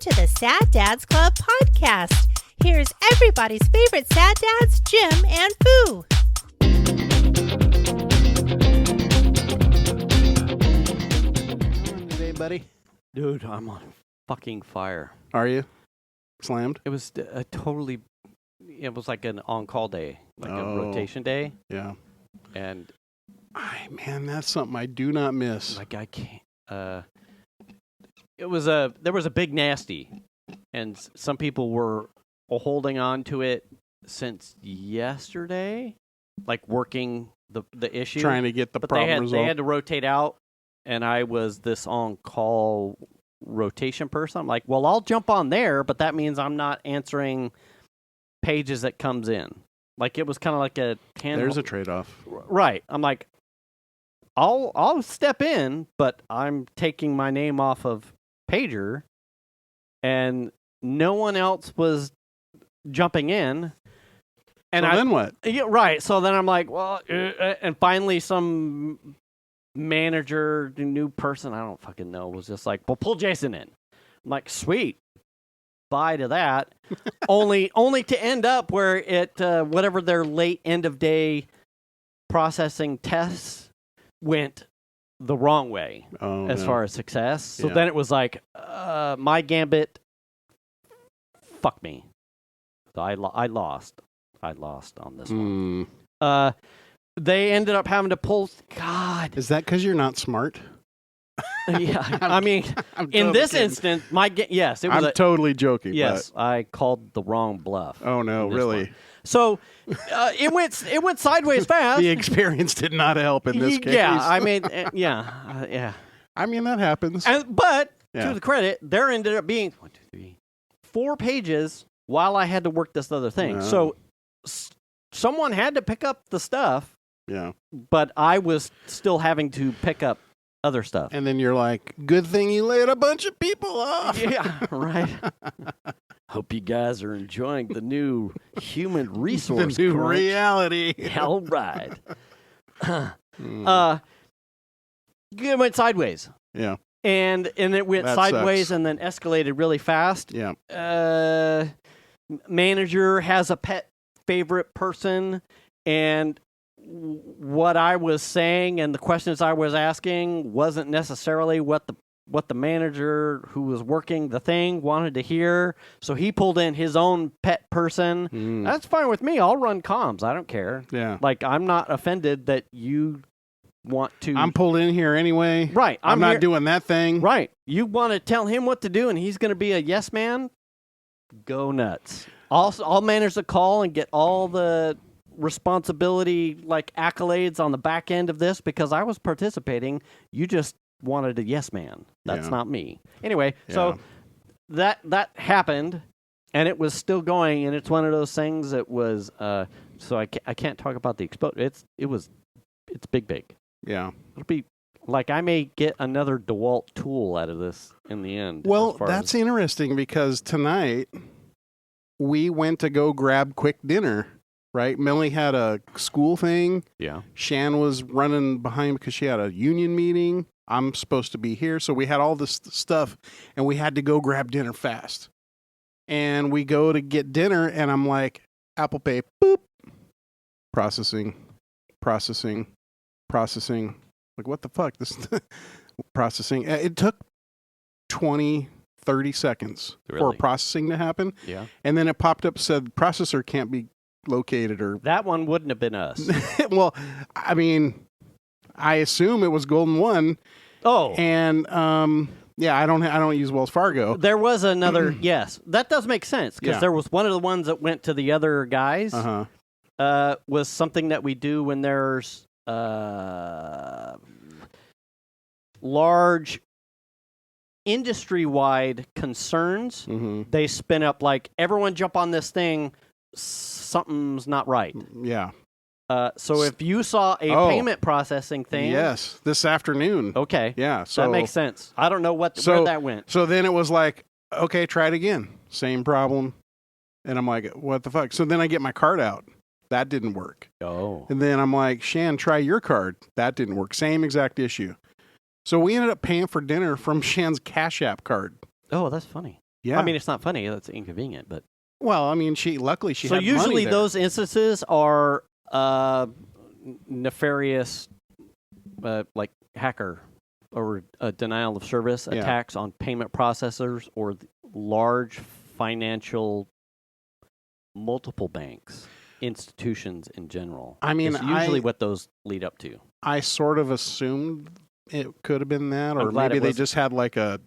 to the Sad Dads Club podcast. Here's everybody's favorite sad dads, Jim and Boo. Hey, buddy. Dude, I'm on fucking fire. Are you? Slammed? It was it was like an on-call day, like a rotation day. Yeah. And man, that's something I do not miss. like I can't, there was a big nasty, and some people were holding on to it since yesterday, like working the issue. Trying to get the problem resolved. They had to rotate out, and I was this on-call rotation person. I'm like, well, I'll jump on there, but that means I'm not answering pages that comes in. Like, it was kind of like a There's a trade-off. Right. I'm like, I'll step in, but I'm taking my name off of pager, and no one else was jumping in. And then what? Yeah, right. So then I'm like, well, and finally some manager, new person, I don't fucking know, was just like, well, pull Jason in. I'm like, sweet. Bye to that. only to end up where it, whatever their late end of day processing tests went the wrong way as far as success. So then it was like, my gambit, fuck me. So I lost. I lost on this one. They ended up having to pull. God, is that because you're not smart? Yeah, I mean, in this instance, yes, it was. I'm totally joking. Yes, but... I called the wrong bluff. Oh no, really? One. So it went sideways fast. The experience did not help in this case. Yeah, I mean, yeah. I mean, that happens. But to the credit, there ended up being 1, 2, 3, 4 pages while I had to work this other thing. So someone had to pick up the stuff. Yeah. But I was still having to pick up other stuff. And then you're like, good thing you laid a bunch of people off. Yeah, right. Hope you guys are enjoying the new human resource. The new reality. All right. It went sideways. Yeah. And it went sideways and then escalated really fast. Yeah. Manager has a pet favorite person, and what I was saying and the questions I was asking wasn't necessarily what the manager who was working the thing wanted to hear. So he pulled in his own pet person. That's fine with me. I'll run comms. I don't care. Yeah. Like, I'm not offended that you want to. I'm pulled in here anyway. Right. I'm not doing that thing. Right. You want to tell him what to do and he's going to be a yes man? Go nuts. I'll manage the call and get all the responsibility, like, accolades on the back end of this because I was participating. You just wanted a yes man. That's not me. Anyway, so that happened, and it was still going, and it's one of those things that was, so I can't talk about the explosion. It's big. Yeah. It'll be, like, I may get another DeWalt tool out of this in the end. Well, that's interesting because tonight we went to go grab quick dinner, right? Millie had a school thing. Yeah. Shan was running behind because she had a union meeting. I'm supposed to be here. So we had all this stuff, and we had to go grab dinner fast. And we go to get dinner, and I'm like, Apple Pay, boop. Processing. Like, what the fuck? This processing. It took 20, 30 seconds for processing to happen. Yeah. And then it popped up, said processor can't be located, or that one wouldn't have been us. Well, I mean, I assume it was Golden One. Oh. And I don't use Wells Fargo. There was another yes. That does make sense because there was one of the ones that went to the other guys. Was something that we do when there's large industry-wide concerns. They spin up like, everyone jump on this thing, something's not right. Yeah. So if you saw a payment processing thing. Yes, this afternoon. Okay. Yeah. So that makes sense. I don't know where that went. So then it was like, okay, try it again. Same problem. And I'm like, what the fuck? So then I get my card out. That didn't work. Oh. And then I'm like, Shan, try your card. That didn't work. Same exact issue. So we ended up paying for dinner from Shan's Cash App card. Oh, that's funny. Yeah. I mean, it's not funny. That's inconvenient, but well, I mean, luckily she so had usually money there. those instances are nefarious, like hacker or denial of service attacks on payment processors or large financial multiple banks, institutions in general. I mean, it's usually what those lead up to. I sort of assumed it could have been that, or glad maybe it they wasn't. just had like a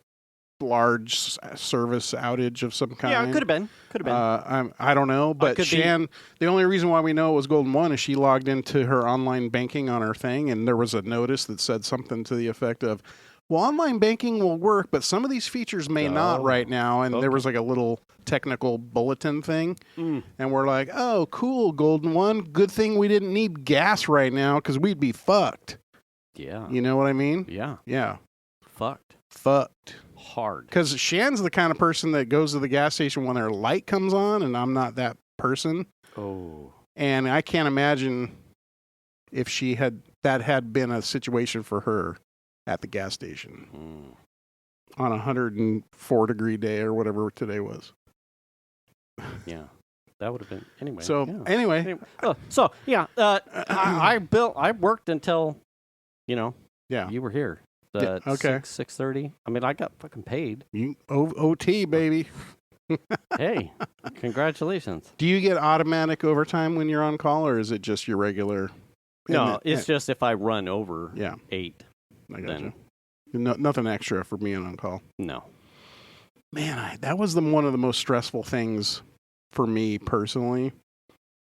large service outage of some kind. Yeah, it could have been. Could have been. I don't know, but could be. Shan, the only reason why we know it was Golden One is she logged into her online banking on her thing, and there was a notice that said something to the effect of, well, online banking will work, but some of these features may not right now. And there was like a little technical bulletin thing. And we're like, oh, cool, Golden One. Good thing we didn't need gas right now because we'd be fucked. Yeah. You know what I mean? Yeah. Yeah. Fucked. Hard. Because Shan's the kind of person that goes to the gas station when their light comes on, and I'm not that person. Oh. And I can't imagine if that had been a situation for her at the gas station on a 104-degree day or whatever today was. Yeah. That would have been anyway. So anyway. I worked until, you were here. Okay. 6:30. I mean, I got fucking paid. You OT, baby. Hey, congratulations. Do you get automatic overtime when you're on call, or is it just your regular? No, it's just if I run over 8. I gotcha. Nothing extra for being on call. No. Man, that was one of the most stressful things for me personally.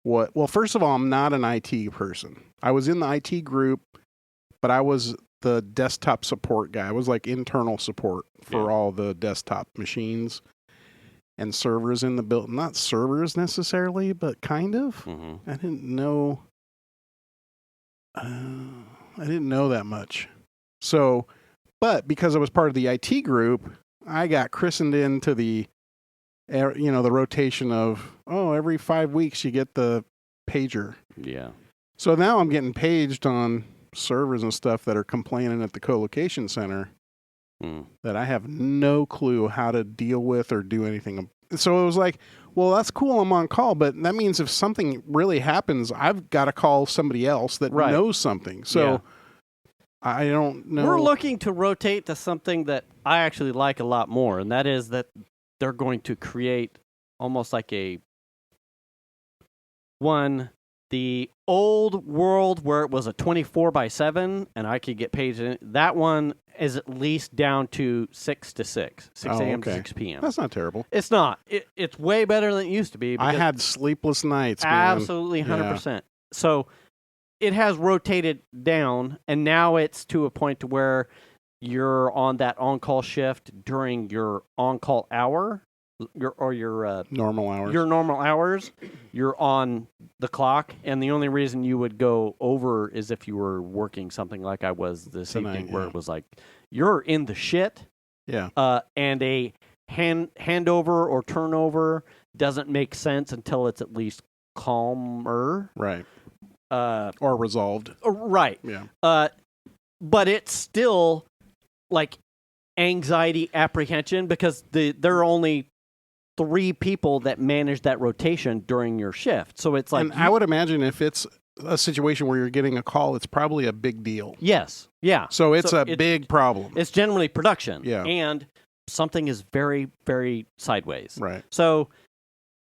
Well, first of all, I'm not an IT person. I was in the IT group, but I was the desktop support guy. I was like internal support for all the desktop machines and servers in the building. Not servers necessarily, but kind of. Mm-hmm. I didn't know that much. So, but because I was part of the IT group, I got christened into the rotation of, every 5 weeks you get the pager. Yeah. So now I'm getting paged on servers and stuff that are complaining at the co-location center that I have no clue how to deal with or do anything. So it was like, well, that's cool, I'm on call, but that means if something really happens, I've got to call somebody else that knows something. So I don't know. We're looking to rotate to something that I actually like a lot more, and that is that they're going to create almost like the old world where it was a 24/7 and I could get paid in. That one is at least down to 6 to 6 a.m. to 6 p.m. That's not terrible. It's not. It's way better than it used to be. I had sleepless nights, man. Absolutely, 100%. So it has rotated down, and now it's to a point to where you're on that on-call shift during your on-call hour. Your normal hours. Your normal hours, you're on the clock, and the only reason you would go over is if you were working something like I was this evening, where it was like you're in the shit. Yeah. And a handover or turnover doesn't make sense until it's at least calmer. Right. Or resolved. Right. Yeah. But it's still like anxiety, apprehension, because there are only 3 people that manage that rotation during your shift. So it's like... And I would imagine if it's a situation where you're getting a call, it's probably a big deal. Yes. Yeah. So it's a big problem. It's generally production. Yeah. And something is very, very sideways. Right. So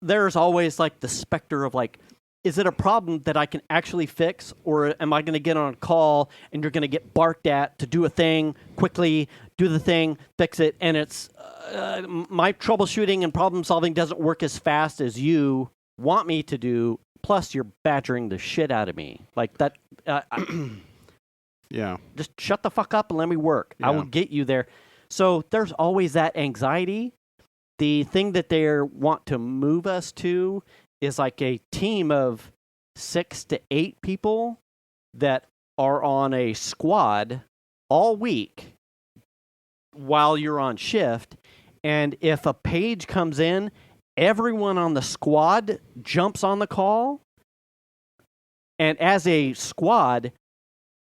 there's always like the specter of like, is it a problem that I can actually fix, or am I going to get on a call and you're going to get barked at to do a thing quickly, do the thing, fix it, and it's my troubleshooting and problem solving doesn't work as fast as you want me to do, plus you're badgering the shit out of me. Like that. Yeah. Just shut the fuck up and let me work. Yeah. I will get you there. So there's always that anxiety. The thing that they want to move us to is like a team of 6 to 8 people that are on a squad all week while you're on shift. And if a page comes in, everyone on the squad jumps on the call. And as a squad,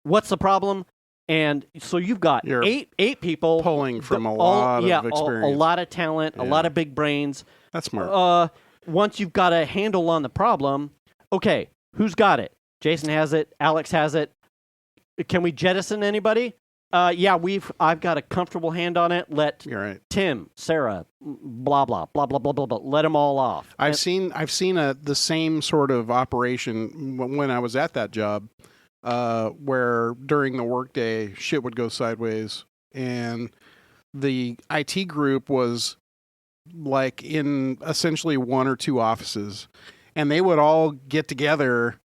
what's the problem? And so you've got You're eight people pulling from a lot of experience. a lot of talent, a lot of big brains. That's smart. Once you've got a handle on the problem, okay, who's got it? Jason has it. Alex has it. Can we jettison anybody? Yeah, I've got a comfortable hand on it. Let You're right. Tim, Sarah, blah blah blah blah blah blah blah. Let them all off. I've seen the same sort of operation when I was at that job, where during the workday shit would go sideways, and the IT group was like in essentially one or two offices, and they would all get together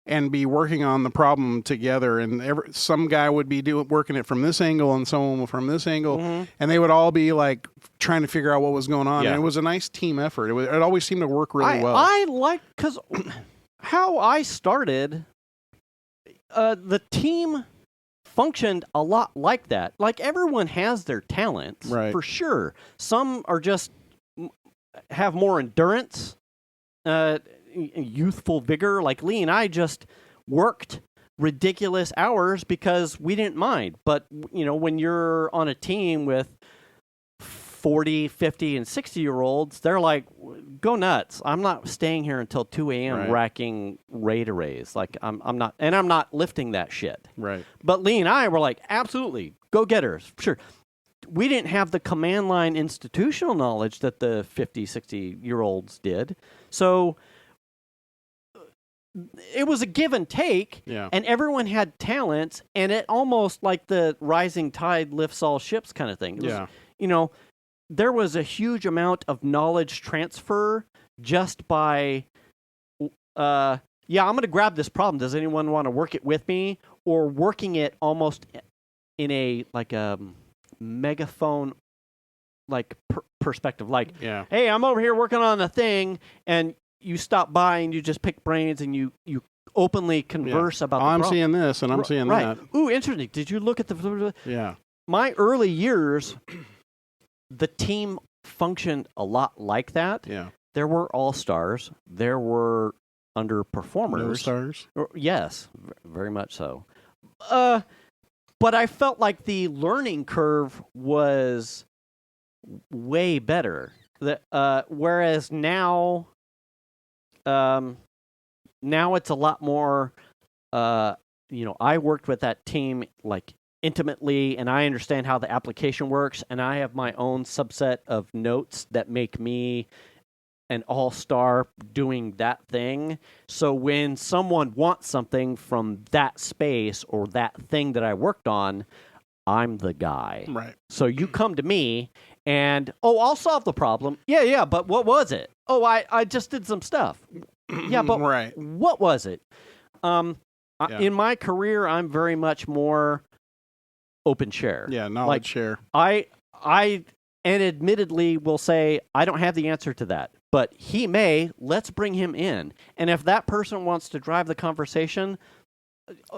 and be working on the problem together, and some guy would be working it from this angle and someone from this angle, and they would all be like trying to figure out what was going on. And it was a nice team effort. It always seemed to work really well. I like, because how I started, the team functioned a lot like that. Like, everyone has their talents, for sure. Some are just have more endurance, youthful vigor. Like Lee and I just worked ridiculous hours because we didn't mind. But, when you're on a team with 40, 50, and 60-year-olds, they're like, go nuts. I'm not staying here until 2 a.m. racking RAID arrays. Like, I'm not lifting that shit. Right. But Lee and I were like, absolutely, go-getters. Sure. We didn't have the command line institutional knowledge that the 50, 60-year-olds did. So it was a give and take, and everyone had talents, and it almost like the rising tide lifts all ships kind of thing. It was, there was a huge amount of knowledge transfer just by, I'm going to grab this problem. Does anyone want to work it with me? Or working it almost in a, like a megaphone, like perspective. Like, hey, I'm over here working on a thing, and you stop by and you just pick brains and you openly converse about the problem. I'm seeing this and I'm seeing that. Ooh, interesting. Did you look at the... Yeah. My early years, the team functioned a lot like that. Yeah. There were all-stars. There were underperformers. No stars? Yes, very much so. But I felt like the learning curve was way better. Whereas now... now it's a lot more, I worked with that team like intimately, and I understand how the application works, and I have my own subset of notes that make me an all-star doing that thing. So when someone wants something from that space or that thing that I worked on, I'm the guy. Right. So you come to me and, I'll solve the problem. Yeah, but what was it? I just did some stuff. Yeah, but what was it? In my career, I'm very much more open share. Yeah, knowledge share. I admittedly will say, I don't have the answer to that, but he may. Let's bring him in. And if that person wants to drive the conversation,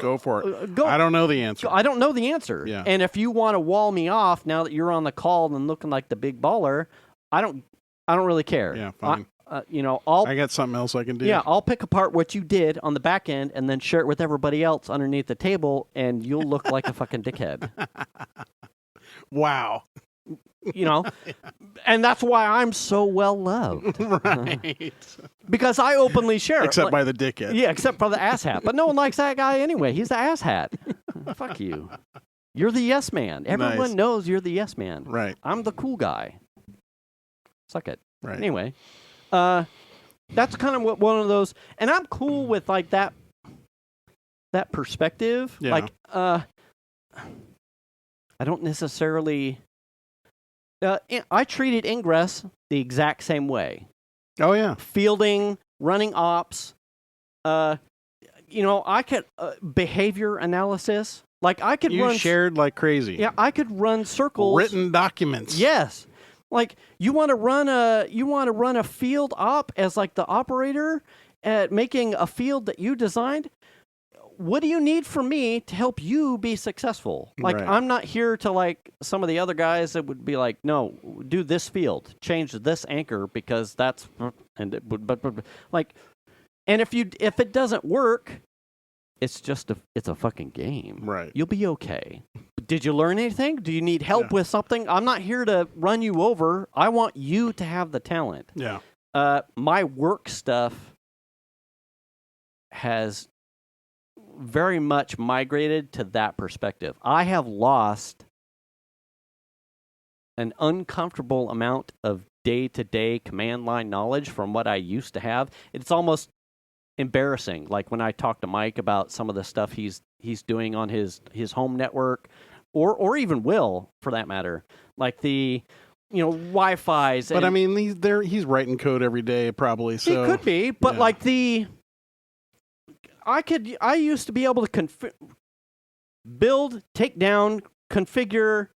go for it. I don't know the answer. I don't know the answer. Yeah. And if you want to wall me off now that you're on the call and looking like the big baller, I don't really care. Yeah, fine. I got something else I can do. Yeah, I'll pick apart what you did on the back end and then share it with everybody else underneath the table, and you'll look like a fucking dickhead. Wow. And that's why I'm so well loved. Right. Because I openly share. Except by the dickhead. Yeah, except for the asshat. But no one likes that guy anyway. He's the asshat. Fuck you. You're the yes man. Everyone knows you're the yes man. Right. I'm the cool guy. Suck it. Right. Anyway, that's kind of what one of those, and I'm cool with like that perspective. Yeah. Like, I don't necessarily. I treated Ingress the exact same way. Oh yeah. Fielding, running ops. I could behavior analysis. Like I could run. You shared like crazy. Yeah, I could run circles. Written documents. Yes. Like you want to run a field op as like the operator at making a field that you designed. What do you need from me to help you be successful? Like I'm not here to like some of the other guys that would be like, no, do this field, change this anchor because that's and it would, but like, and if it doesn't work, it's a fucking game. Right. You'll be okay. Did you learn anything? Do you need help with something? I'm not here to run you over. I want you to have the talent. Yeah. My work stuff has very much migrated to that perspective. I have lost an uncomfortable amount of day-to-day command line knowledge from what I used to have. It's almost embarrassing. Like when I talk to Mike about some of the stuff he's doing on his home network, or even Will for that matter, like the Wi-Fi's. But I mean, he's writing code every day, probably. So he could be, but like I used to be able to build, take down, configure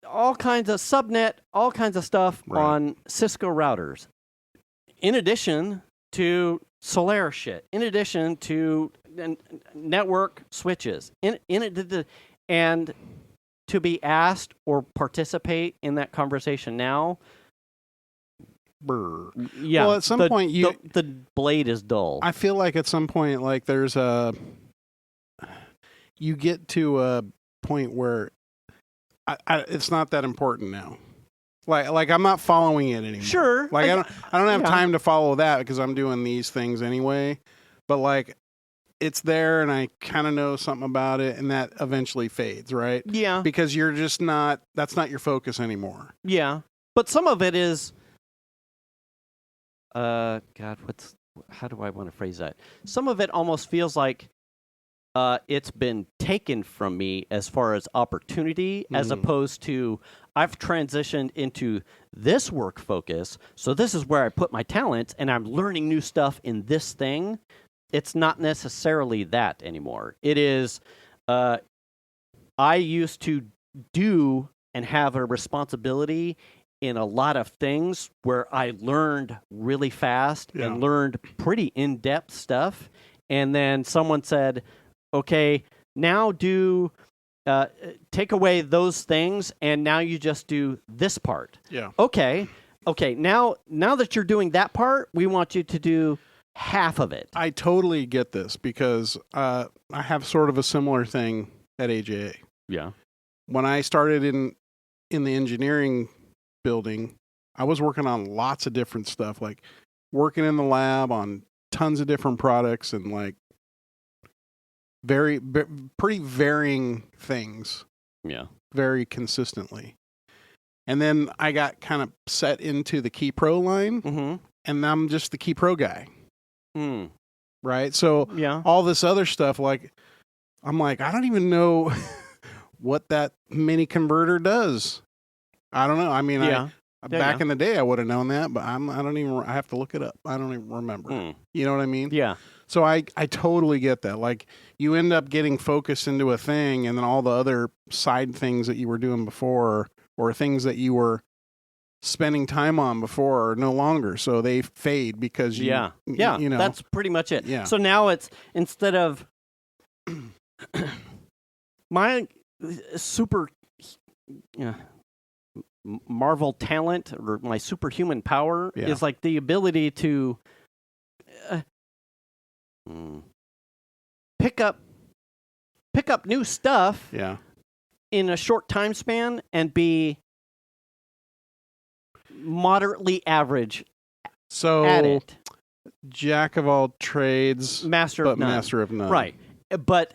all kinds of subnet, all kinds of stuff on Cisco routers. In addition to Solaris shit, in addition to network switches, and to be asked or participate in that conversation now. Brr. Yeah. Well, at some point the blade is dull. I feel like at some point, like you get to a point where it's not that important now. Like I'm not following it anymore. Sure. Like I don't have time to follow that because I'm doing these things anyway. But like it's there and I kind of know something about it and that eventually fades, right? Yeah. Because you're just that's not your focus anymore. Yeah. But some of it is how do I want to phrase that? Some of it almost feels like it's been taken from me as far as opportunity, as opposed to I've transitioned into this work focus. So this is where I put my talents, and I'm learning new stuff in this thing. It's not necessarily that anymore. It is, I used to do and have a responsibility in a lot of things where I learned really fast and learned pretty in-depth stuff. And then someone said, okay, now take away those things, and now you just do this part. Yeah. Okay. Now that you're doing that part, we want you to do half of it. I totally get this because I have sort of a similar thing at AJA. Yeah. When I started in the engineering building, I was working on lots of different stuff, like working in the lab on tons of different products and like pretty varying things. Yeah. Very consistently. And then I got kind of set into the Key Pro line, and I'm just the Key Pro guy. Right? So all this other stuff, like, I'm like, I don't even know what that mini converter does. I don't know. I mean, back in the day, I would have known that, but I have to look it up. I don't even remember. You know what I mean? Yeah. So I totally get that. Like, you end up getting focused into a thing, and then all the other side things that you were doing before, or things that you were spending time on before, are no longer. So they fade because you know. That's pretty much it. Yeah. So now it's, instead of my super Marvel talent or my superhuman power is like the ability to pick up new stuff in a short time span and be moderately average at it. Jack of all trades, master of none. Right. But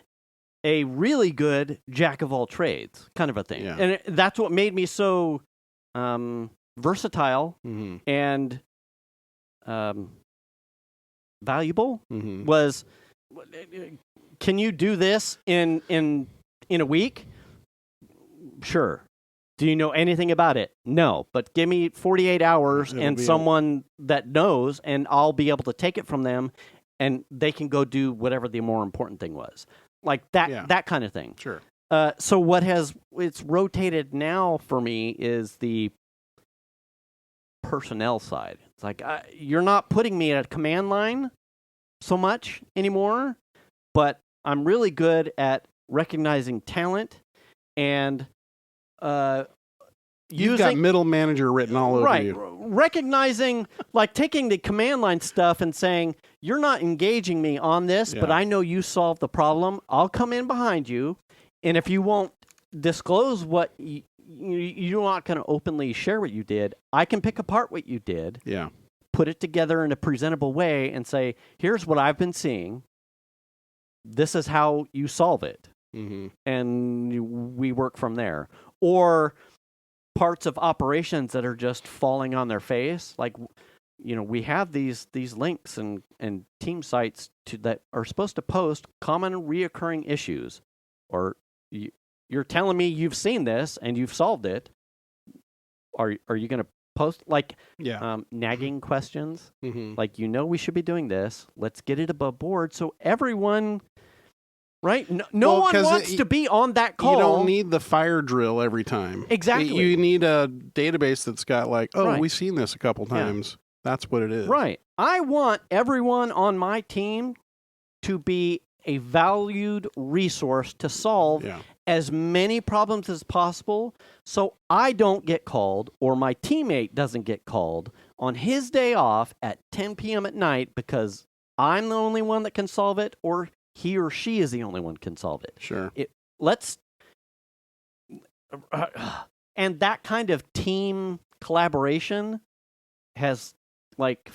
a really good jack of all trades kind of a thing. Yeah. And that's what made me so versatile and valuable was, can you do this in a week? Sure. Do you know anything about it? No. But give me 48 hours and someone that knows, and I'll be able to take it from them, and they can go do whatever the more important thing was. Like that kind of thing. Sure. So it's rotated now for me is the personnel side. It's like, you're not putting me at a command line so much anymore, but I'm really good at recognizing talent and you've got middle manager written all over you. Recognizing, like taking the command line stuff and saying, you're not engaging me on this, but Yeah. I know you solved the problem. I'll come in behind you, and if you won't disclose what you're not going to openly share what you did, I can pick apart what you did, Yeah. put it together in a presentable way, and say, here's what I've been seeing. This is how you solve it. Mm-hmm. And we work from there. Or parts of operations that are just falling on their face. Like, we have these links and team sites that are supposed to post common reoccurring issues. Or you're telling me you've seen this and you've solved it. Are you going to post nagging questions? Mm-hmm. Like, we should be doing this. Let's get it above board so everyone, right? No one wants to be on that call. You don't need the fire drill every time. Exactly. You need a database that's got like, Right. we've seen this a couple times. That's what it is. Right. I want everyone on my team to be a valued resource to solve as many problems as possible, so I don't get called or my teammate doesn't get called on his day off at 10 p.m. at night because I'm the only one that can solve it, or he or she is the only one can solve it. Sure. And that kind of team collaboration has like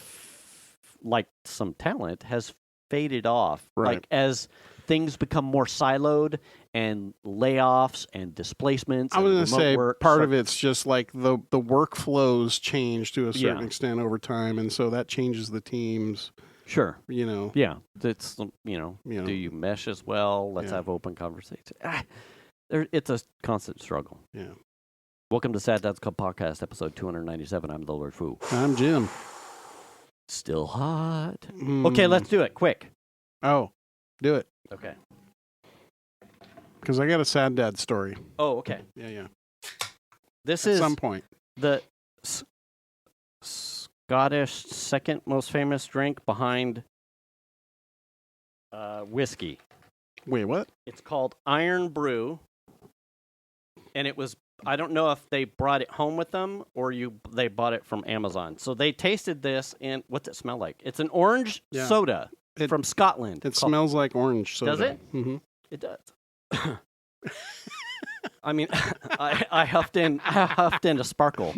some talent has faded off. Right. Like as things become more siloed and layoffs and displacements. I was going to say work, part of it's just like the workflows change to a certain Yeah. extent over time, and so that changes the teams. Sure. Yeah. It's do you mesh as well? Let's have open conversations. It's a constant struggle. Yeah. Welcome to Sad Dad's Club Podcast, episode 297. I'm the Lord Fu. I'm Jim. Still hot. Okay, let's do it quick. Oh, do it. Okay. Because I got a sad dad story. Oh, okay. Yeah. This At is some point. the Scottish second most famous drink behind whiskey. Wait, what? It's called IRN BRU, and it was. I don't know if they brought it home with them or they bought it from Amazon. So they tasted this, and what's it smell like? It's an orange soda from Scotland. It smells like orange soda. Does it? Mm-hmm. It does. I mean, I huffed in a sparkle.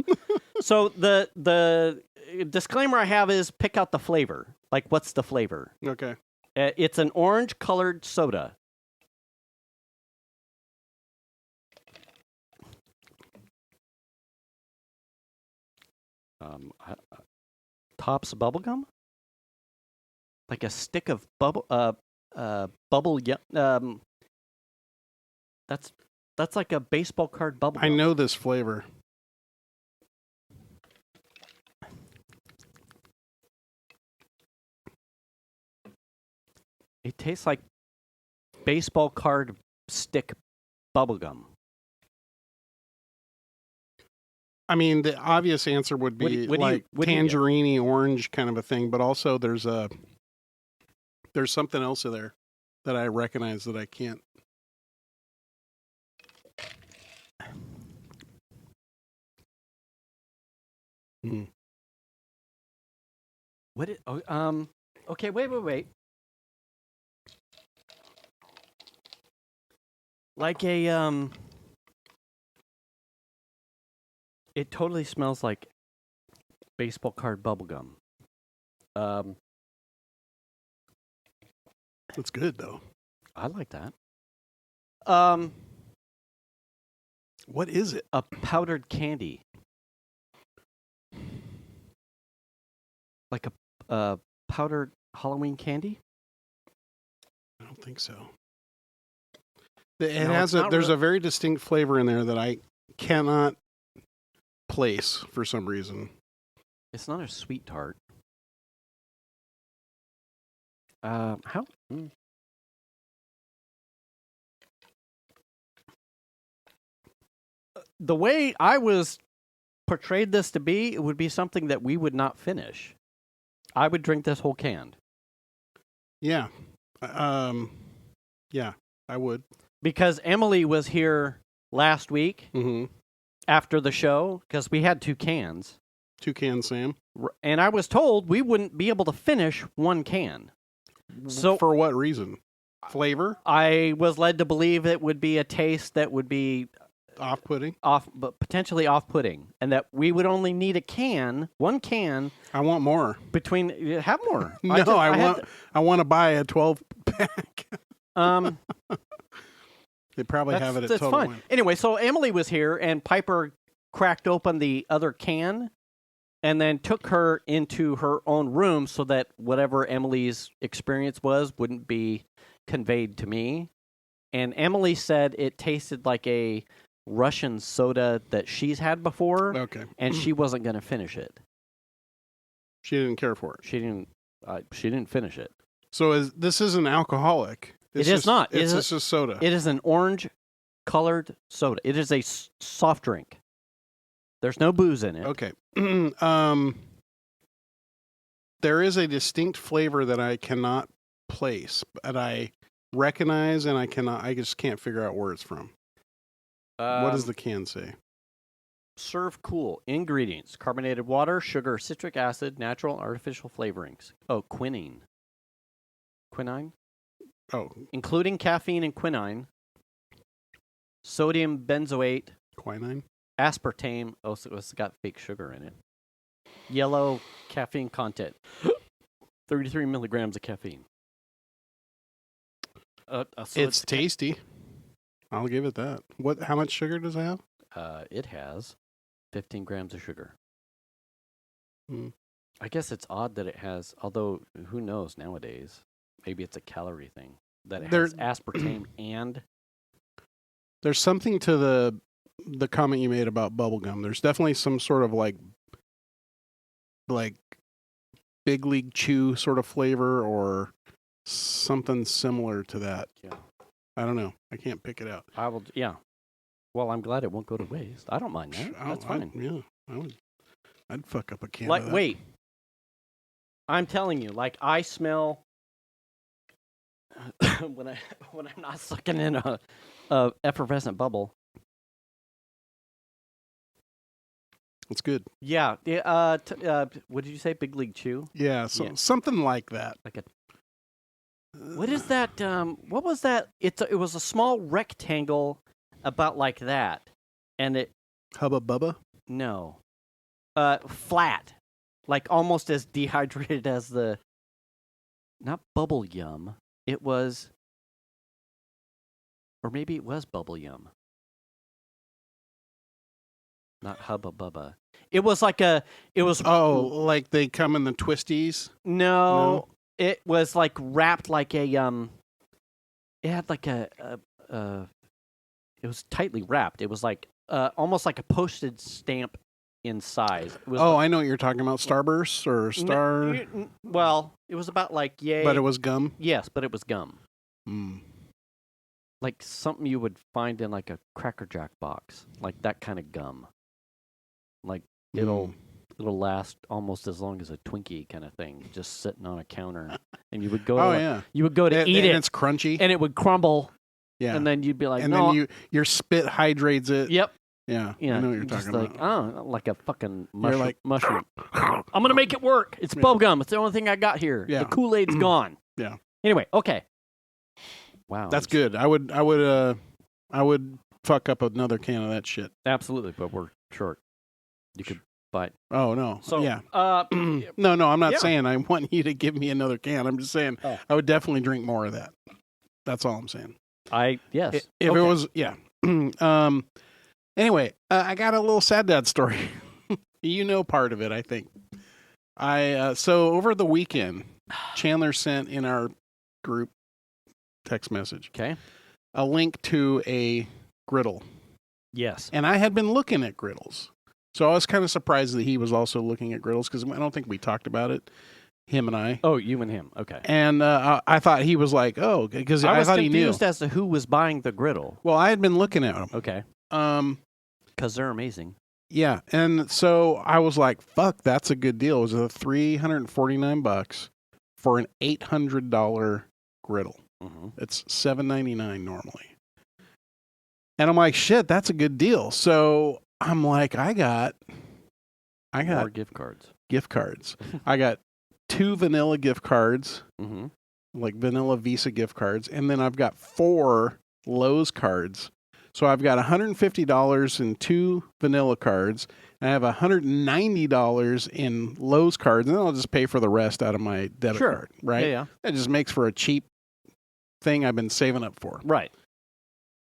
So the disclaimer I have is pick out the flavor. Like, what's the flavor? Okay. It's an orange-colored soda. Topps bubblegum? Like a stick of bubble. That's like a baseball card bubble. I know this flavor. It tastes like baseball card stick bubblegum. I mean, the obvious answer would be tangerine orange kind of a thing, but also there's something else in there that I recognize that I can't. Mm. Okay, wait. Like a it totally smells like baseball card bubblegum. It's good though. I like that. What is it? A powdered candy. Like a powdered Halloween candy? I don't think so. There's a very distinct flavor in there that I cannot place for some reason. It's not a sweet tart. How? The way I was portrayed this to be, it would be something that we would not finish. I would drink this whole can. Yeah. Yeah, I would. Because Emily was here last week Mm-hmm. after the show, because we had 2 cans. 2 cans, Sam. And I was told we wouldn't be able to finish one can. So for what reason? Flavor? I was led to believe it would be a taste that would be Off-putting? but potentially off-putting, and that we would only need one can. I want more. Have more. No, I want to buy a 12-pack. They probably have it at Total fine. Wine. Anyway, so Emily was here, and Piper cracked open the other can and then took her into her own room so that whatever Emily's experience was wouldn't be conveyed to me. And Emily said it tasted like a Russian soda that she's had before. Okay. And she wasn't going to finish it. She didn't care for it. She didn't finish it. So this isn't alcoholic. It is not. It's just a soda. It is an orange-colored soda. It is a soft drink. There's no booze in it. Okay. There is a distinct flavor that I cannot place, but I recognize, and I just can't figure out where it's from. What does the can say? Serve cool. Ingredients: carbonated water, sugar, citric acid, natural and artificial flavorings. Oh, quinine. Quinine? Oh. Including caffeine and quinine. Sodium benzoate. Quinine? Aspartame. Oh, so it's got fake sugar in it. Yellow caffeine content. 33 milligrams of caffeine. It's tasty. I'll give it that. How much sugar does it have? It has 15 grams of sugar. Hmm. I guess it's odd that it has, although who knows nowadays? Maybe it's a calorie thing. That it has aspartame and... There's something to the comment you made about bubblegum. There's definitely some sort of like Big League Chew sort of flavor or something similar to that. Yeah. I don't know. I can't pick it out. I will, yeah. Well, I'm glad it won't go to waste. I don't mind that. That's fine. I'd fuck up a can like, of that. wait. I'm telling you, I smell when I'm not sucking in a effervescent bubble. It's good. Yeah. What did you say? Big League Chew? Yeah, something like that. What is that? What was that? It was a small rectangle about like that, and it... Hubba Bubba? No. Flat. Like almost as dehydrated as the... Not Bubble Yum. It was... Or maybe it was Bubble Yum. Not Hubba Bubba. It was like a... It was... Oh, like they come in the twisties? No. It was like wrapped like a... It had like a it was tightly wrapped. It was like almost like a postage stamp in size. It was I know what you're talking about. Starburst or Star? Well, it was about like yay. But it was gum? Yes, but it was gum. Mm. Like something you would find in like a Cracker Jack box. Like that kind of gum. Like it'll last almost as long as a Twinkie kind of thing, just sitting on a counter. And you would go you would go to eat it. And it's crunchy. And it would crumble. Yeah. And then you'd be like, and then your spit hydrates it. Yep. Yeah. Yeah. I know what you're talking about. Like a fucking mushroom. I'm going to make it work. It's bubble gum. It's the only thing I got here. Yeah. The Kool-Aid's gone. Yeah. Anyway, okay. Wow. That's good. I would fuck up another can of that shit. Absolutely, but we're short. You could buy it. Oh, no. So, yeah. No, I'm not saying I want you to give me another can. I'm just saying I would definitely drink more of that. That's all I'm saying. Yes. If it was, yeah. Anyway, I got a little sad dad story. You know part of it, I think. So over the weekend, Chandler sent in our group text message a link to a griddle. Yes. And I had been looking at griddles. So I was kind of surprised that he was also looking at griddles because I don't think we talked about it, him and I. Oh, you and him. Okay. And I thought he was like, because I thought he knew. I was confused as to who was buying the griddle. Well, I had been looking at them. Okay. Because they're amazing. Yeah. And so I was like, fuck, that's a good deal. It was $349 for an $800 griddle. Mm-hmm. It's $799 normally. And I'm like, shit, that's a good deal. So I'm like, I got more gift cards. gift cards. I got 2 vanilla gift cards, Mm-hmm. like vanilla Visa gift cards, and then I've got 4 Lowe's cards. So I've got $150 in 2 vanilla cards, and I have $190 in Lowe's cards, and then I'll just pay for the rest out of my debit Sure. card, right? Yeah. That just makes for a cheap thing I've been saving up for. Right.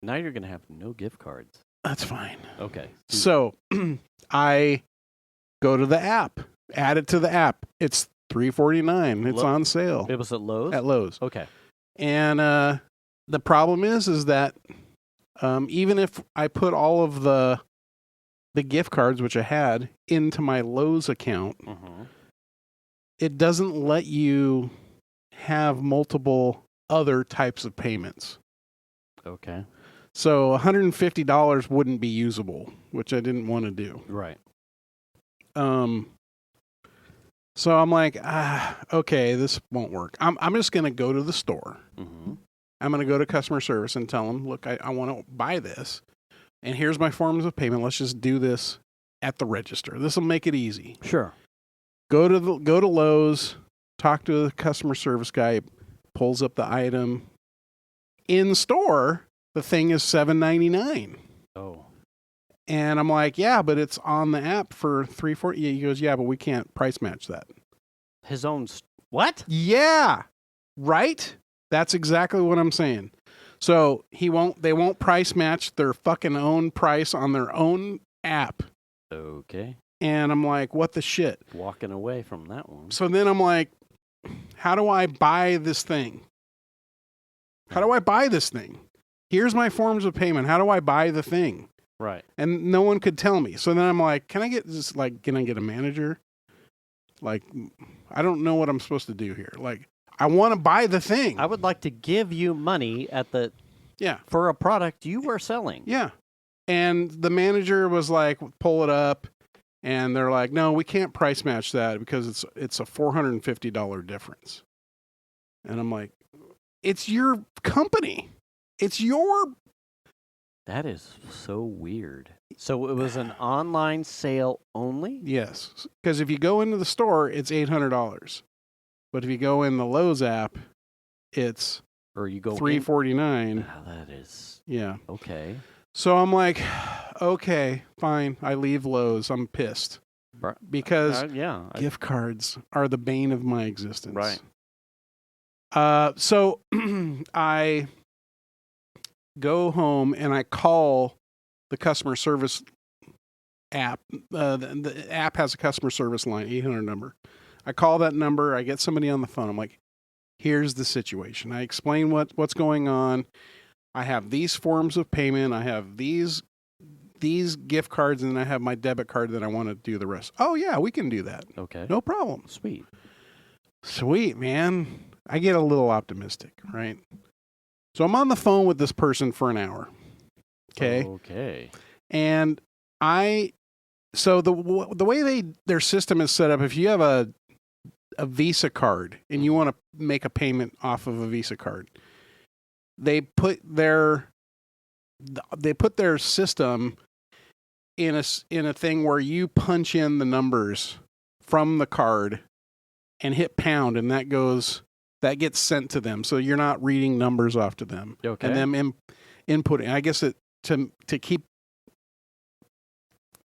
Now you're going to have no gift cards. That's fine. Okay. So I go to the app, add it to the app. It's $3.49. It's on sale It was at Lowe's? at Lowe's. Okay. And the problem is that even if I put all of the gift cards, which I had, into my Lowe's account, Mm-hmm. it doesn't let you have multiple other types of payments. Okay. So $150 wouldn't be usable, which I didn't want to do. Right. So I'm like, okay, this won't work. I'm just going to go to the store. Mm-hmm. I'm going to go to customer service and tell them, look, I want to buy this. And here's my forms of payment. Let's just do this at the register. This will make it easy. Sure. Go to Lowe's, talk to the customer service guy, pulls up the item. In store, the thing is $7.99. Oh. And I'm like, yeah, but it's on the app for $3.40. He goes, yeah, but we can't price match that. His own... What? Yeah. Right? That's exactly what I'm saying. So they won't price match their fucking own price on their own app. Okay. And I'm like, what the shit? Walking away from that one. So then I'm like, how do I buy this thing? How do I buy this thing? Here's my forms of payment. How do I buy the thing? Right. And no one could tell me. So then I'm like, can I get a manager? Like, I don't know what I'm supposed to do here. Like, I want to buy the thing. I would like to give you money for a product you were selling. Yeah. And the manager was like, pull it up. And they're like, no, we can't price match that because it's a $450 difference. And I'm like, it's your company. It's your... That is so weird. So it was an online sale only? Yes. Because if you go into the store, it's $800. But if you go in the Lowe's app, it's $349. That is... Yeah. Okay. So I'm like, okay, fine. I leave Lowe's. I'm pissed. Because gift cards are the bane of my existence. Right. So I go home and I call the customer service app. The app has a customer service line, 800 number. I call that number. I get somebody on the phone. I'm like, here's the situation. I explain what's going on. I have these forms of payment. I have these gift cards, and then I have my debit card that I want to do the rest. Oh, yeah, we can do that. Okay. No problem. Sweet, man. I get a little optimistic, right? So I'm on the phone with this person for an hour. Okay. And so the way their system is set up, if you have a Visa card and you want to make a payment off of a Visa card, they put their system in a thing where you punch in the numbers from the card and hit pound, and that gets sent to them. So you're not reading numbers off to them. Okay. And them inputting. I guess to keep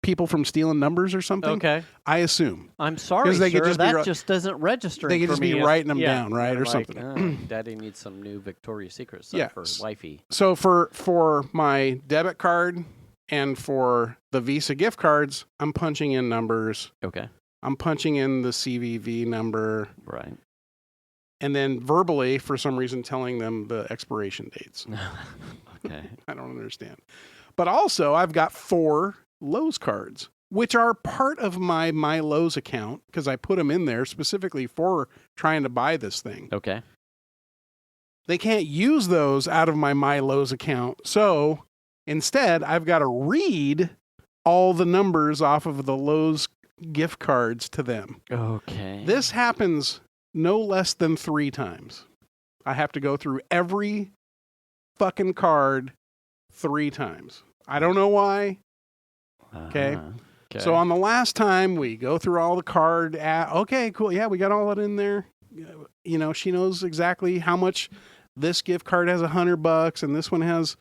people from stealing numbers or something. Okay. I assume. I'm sorry, they sir. could just that just doesn't register. They could just be writing them down, right, or like, something. Daddy needs some new Victoria's Secret stuff for wifey. So for my debit card and for the Visa gift cards, I'm punching in numbers. Okay. I'm punching in the CVV number. Right. And then verbally, for some reason, telling them the expiration dates. Okay. I don't understand. But also, I've got 4 Lowe's cards, which are part of my Lowe's account because I put them in there specifically for trying to buy this thing. Okay. They can't use those out of my Lowe's account. So instead, I've got to read all the numbers off of the Lowe's gift cards to them. Okay. This happens no less than 3 times. I have to go through every fucking card 3 times. I don't know why. Okay. Okay. So on the last time, we go through all the card. Okay, cool. Yeah, we got all that in there. You know, she knows exactly how much this gift card has $100 and this one has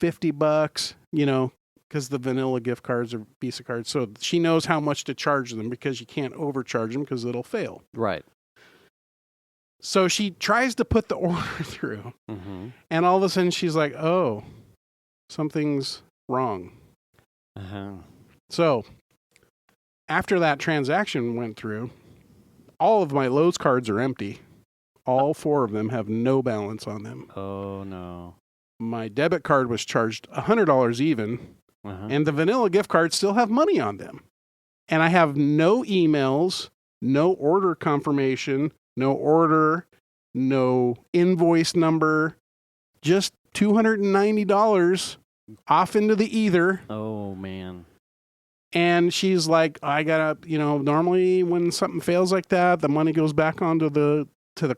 $50, you know, because the vanilla gift cards are Visa cards. So she knows how much to charge them because you can't overcharge them because it'll fail. Right. So she tries to put the order through. Mm-hmm. And all of a sudden she's like, oh, something's wrong. Uh-huh. So after that transaction went through, all of my Lowe's cards are empty. All 4 of them have no balance on them. Oh, no. My debit card was charged $100 even, and the vanilla gift cards still have money on them. And I have no emails, no order confirmation, no order, no invoice number, just $290 off into the ether. Oh, man. And she's like, I gotta, you know, normally when something fails like that, the money goes back onto the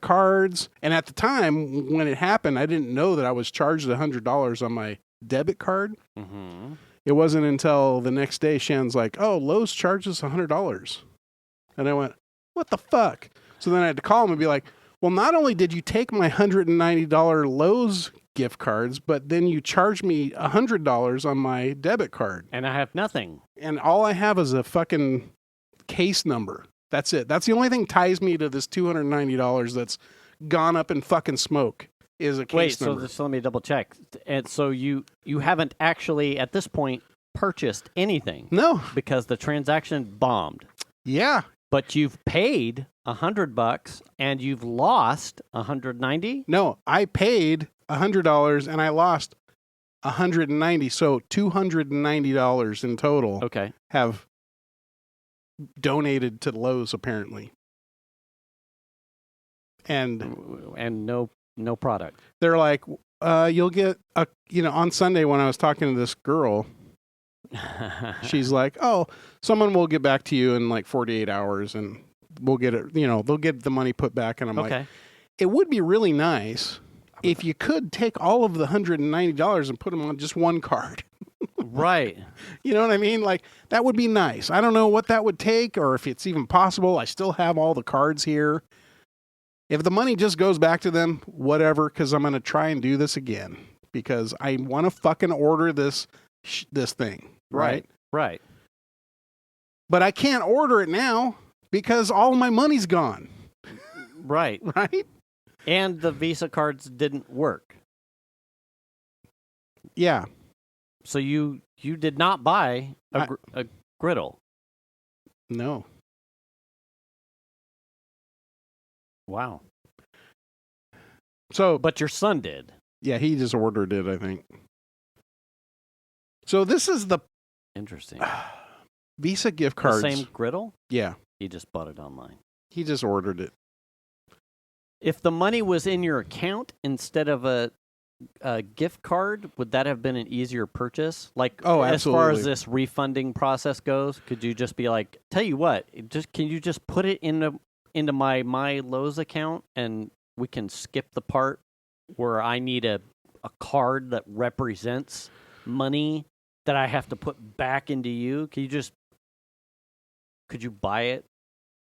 cards. And at the time when it happened, I didn't know that I was charged $100 on my debit card. Mm-hmm. It wasn't until the next day Shan's like, oh, Lowe's charges $100. And I went, what the fuck? So then I had to call him and be like, well, not only did you take my $190 Lowe's gift cards, but then you charged me $100 on my debit card. And I have nothing. And all I have is a fucking case number. That's it. That's the only thing ties me to this $290 that's gone up in fucking smoke is a case number. So let me double check. And so you haven't actually, at this point, purchased anything. No. Because the transaction bombed. Yeah. But you've paid $100 and you've lost $190? No, I paid $100 and I lost $190. So $290 in total have donated to Lowe's apparently. And no product. They're like, you'll get a, you know, on Sunday when I was talking to this girl, she's like, oh, someone will get back to you in like 48 hours and we'll get it, you know, they'll get the money put back. And I'm like, it would be really nice if you could take all of the $190 and put them on just one card. Right. You know what I mean? Like, that would be nice. I don't know what that would take or if it's even possible. I still have all the cards here. If the money just goes back to them, whatever, because I'm going to try and do this again because I want to fucking order this thing. Right? Right. But I can't order it now because all my money's gone. Right. Right? And the Visa cards didn't work. Yeah. So you did not buy a griddle. No. Wow. So, but your son did. Yeah, he just ordered it, I think. So this is the interesting Visa gift cards. The same griddle? Yeah. He just bought it online. He just ordered it. If the money was in your account instead of a gift card, would that have been an easier purchase? Like, absolutely. As far as this refunding process goes, could you just be like, tell you what, can you just put it into my Lowe's account and we can skip the part where I need a card that represents money that I have to put back into you? Could you buy it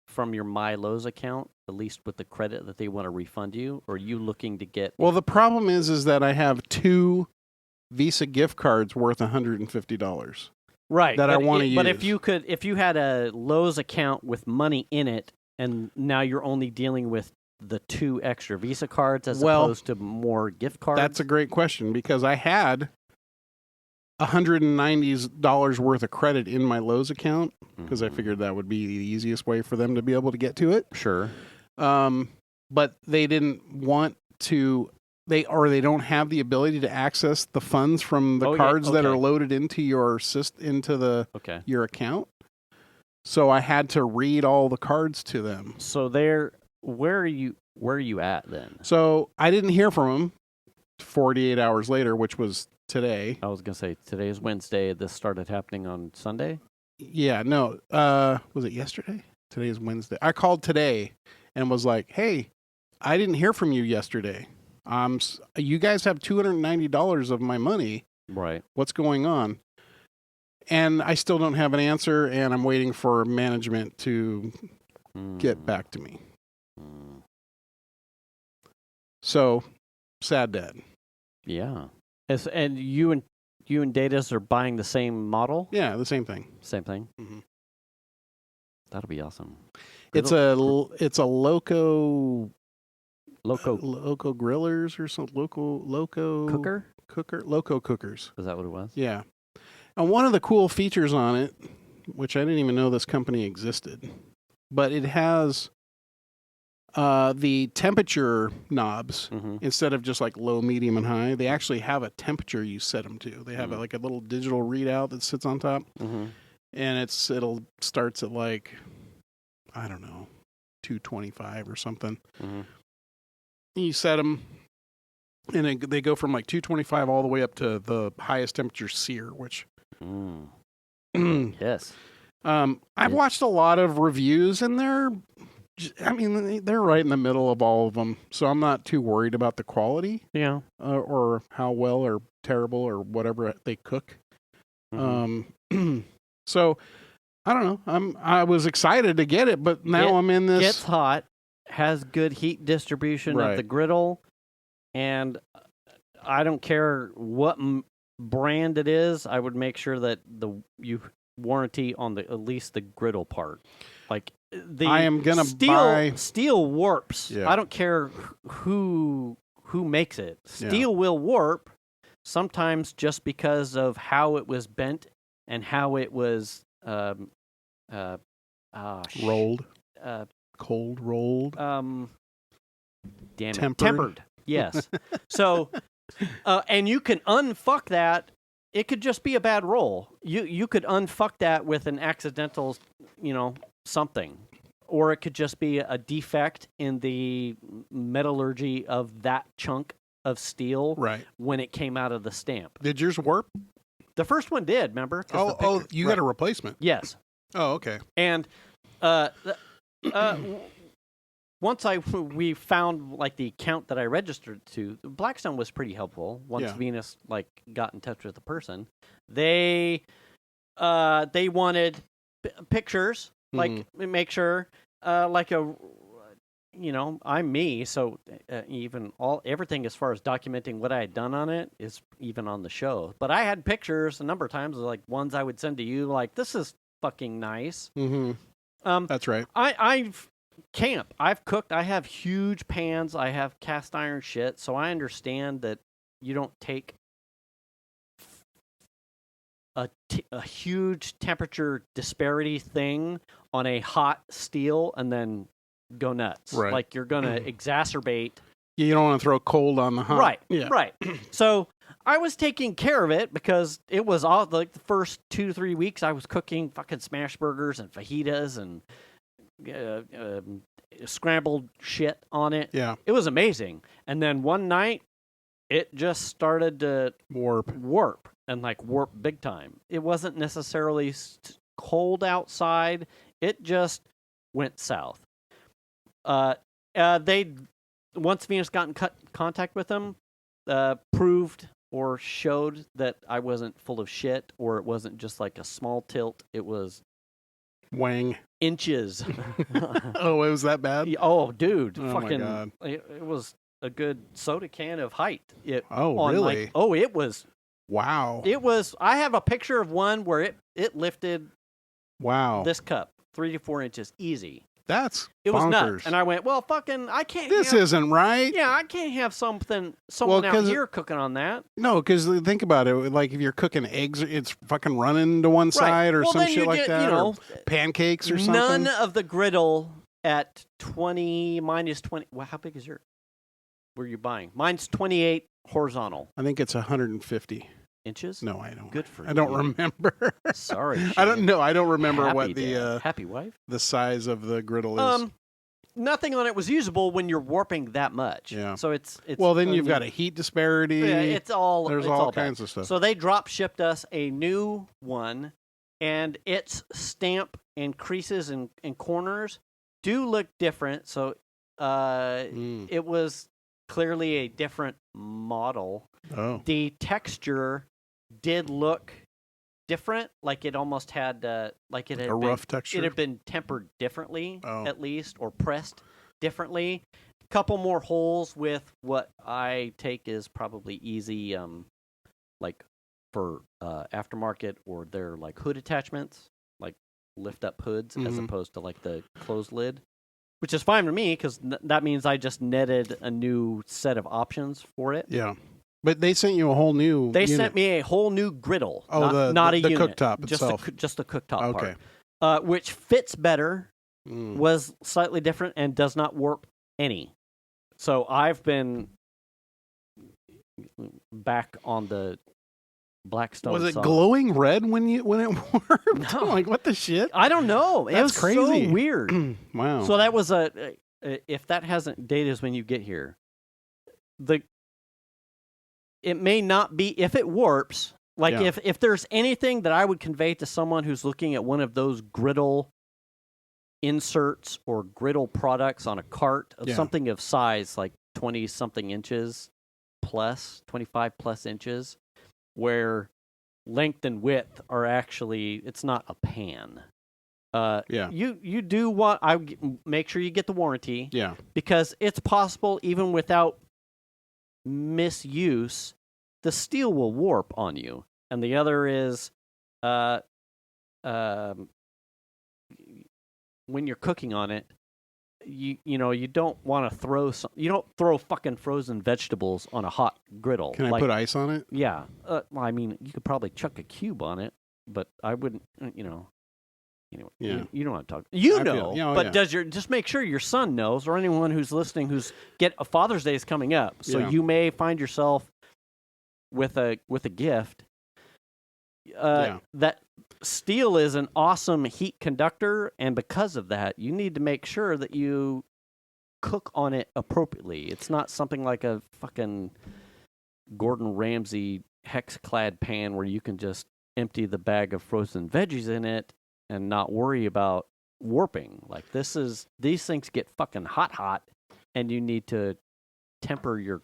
from your My Lowe's account, at least with the credit that they want to refund you? Or are you looking to get... Well, the problem is that I have 2 Visa gift cards worth $150. Right. That I want to use. But if you had a Lowe's account with money in it, and now you're only dealing with the 2 extra Visa cards as opposed to more gift cards? That's a great question because I had $190 worth of credit in my Lowe's account because I figured that would be the easiest way for them to be able to get to it. Sure. But they didn't want to, they don't have the ability to access the funds from the cards that are loaded into your your account. So I had to read all the cards to them. So where are you at then? So I didn't hear from them 48 hours later, which was today. I was going to say, today is Wednesday. This started happening on Sunday? Yeah, no. Was it yesterday? Today is Wednesday. I called today and was like, hey, I didn't hear from you yesterday. You guys have $290 of my money. Right. What's going on? And I still don't have an answer, and I'm waiting for management to get back to me. So, sad dad. Yeah. And you and Datas are buying the same model? Yeah, the same thing. Same thing. Mhm. That'll be awesome. It's a Loco grillers or something. Loco cookers. Is that what it was? Yeah. And one of the cool features on it, which I didn't even know this company existed, but it has the temperature knobs instead of just like low, medium, and high. They actually have a temperature you set them to. They have like a little digital readout that sits on top, and it'll starts at like, I don't know, 225 or something. You set them, and they go from like 225 all the way up to the highest temperature sear, which yes. I've watched a lot of reviews, and they're right in the middle of all of them, so I'm not too worried about the quality, or how well or terrible or whatever they cook. So I don't know. I was excited to get it, but now I'm in this. Gets hot, has good heat distribution at the griddle, and I don't care what brand it is. I would make sure that you warranty on at least the griddle part. Like I am gonna buy steel warps. Yeah. I don't care who makes it. Steel will warp sometimes just because of how it was bent and how it was rolled, cold rolled, tempered. Yes. So, and you can unfuck that. It could just be a bad roll. You could unfuck that with an accidental, something, or it could just be a defect in the metallurgy of that chunk of steel when it came out of the stamp. Did yours warp? The first one did, remember? You got a replacement. Yes. Oh, okay. And once we found like the account that I registered to, Blackstone was pretty helpful. Once Venus got in touch with the person, they wanted pictures, make sure I'm me, so everything as far as documenting what I had done on it is even on the show. But I had pictures a number of times, like ones I would send to you, like this is fucking nice. That's right. I've cooked. I have huge pans. I have cast iron shit, so I understand that you don't take a huge temperature disparity thing on a hot steel and then go nuts. Right. Like you're going to exacerbate. You don't want to throw cold on the hot. Right. Yeah. Right. So I was taking care of it because it was all like the first 2 to 3 weeks I was cooking fucking smash burgers and fajitas and scrambled shit on it. Yeah. It was amazing. And then one night it just started to warp and warp big time. It wasn't necessarily cold outside. It just went south. They once Venus got in contact with them, proved or showed that I wasn't full of shit, or it wasn't just like a small tilt. It was wang inches. Oh, it was that bad? Oh, dude, fucking! My God. It was a good soda can of height. Really? It was. Wow. It was. I have a picture of one where it lifted. Wow. This cup 3 to 4 inches easy. It was bonkers. nuts. And I went, well, fucking, I can't. This isn't right. Yeah, I can't have someone out here cooking on that. No, because think about it. Like if you're cooking eggs, it's fucking running to one side or some shit like that. Or pancakes or something. None of the griddle at minus 20. Well, how big is yours? Were you buying? Mine's 28 horizontal. I think it's 150 inches. No, I don't. Good for you. I don't remember. Sorry, I don't know. I don't remember what the happy wife. The size of the griddle is. Nothing on it was usable when you're warping that much. Yeah. So it's well, then you've got a heat disparity. Yeah, there's all kinds of stuff. So they drop shipped us a new one, and its stamp and creases and corners do look different. So it was clearly a different model. Oh. The texture did look different. Like it almost had like it had A been, rough texture? It had been tempered differently, Oh. at least, or pressed differently. Couple more holes with what I take is probably easy, like for aftermarket or their like hood attachments, like lift up hoods as Mhm. opposed to like the closed lid, which is fine for me because that means I just netted a new set of options for it. Yeah. But they sent you a whole new They unit. sent me a whole new griddle. Oh, not the a unit, cooktop just itself. just the cooktop Okay. part, which fits better, Mm. was slightly different, and does not warp any. So I've been back on the Blackstone. Was it sauce. glowing red when it warped? No. I'm like, what the shit? I don't know. It That's was crazy. so weird. Wow. So that was if that hasn't dated when you get here, it may not be if it warps. Like Yeah. if there's anything that I would convey to someone who's looking at one of those griddle inserts or griddle products on a cart of Yeah. something of size like 20 something inches plus 25 plus inches, where length and width are actually, it's not a pan. Yeah. You do want, make sure you get the warranty, Yeah. because it's possible even without misuse, the steel will warp on you. And the other is, when you're cooking on it, you don't want to you don't throw fucking frozen vegetables on a hot griddle. Can I put ice on it? Yeah. Well, I mean, you could probably chuck a cube on it, but I wouldn't. Yeah. You know what I'm talking. I Know, feel- yeah, oh, but yeah. just make sure your son knows, or anyone who's listening who's a Father's Day is coming up, so Yeah. you may find yourself with a gift. That steel is an awesome heat conductor, and because of that, you need to make sure that you cook on it appropriately. It's not something like a fucking Gordon Ramsay hex-clad pan where you can just empty the bag of frozen veggies in it and not worry about warping. Like these things get fucking hot, and you need to temper your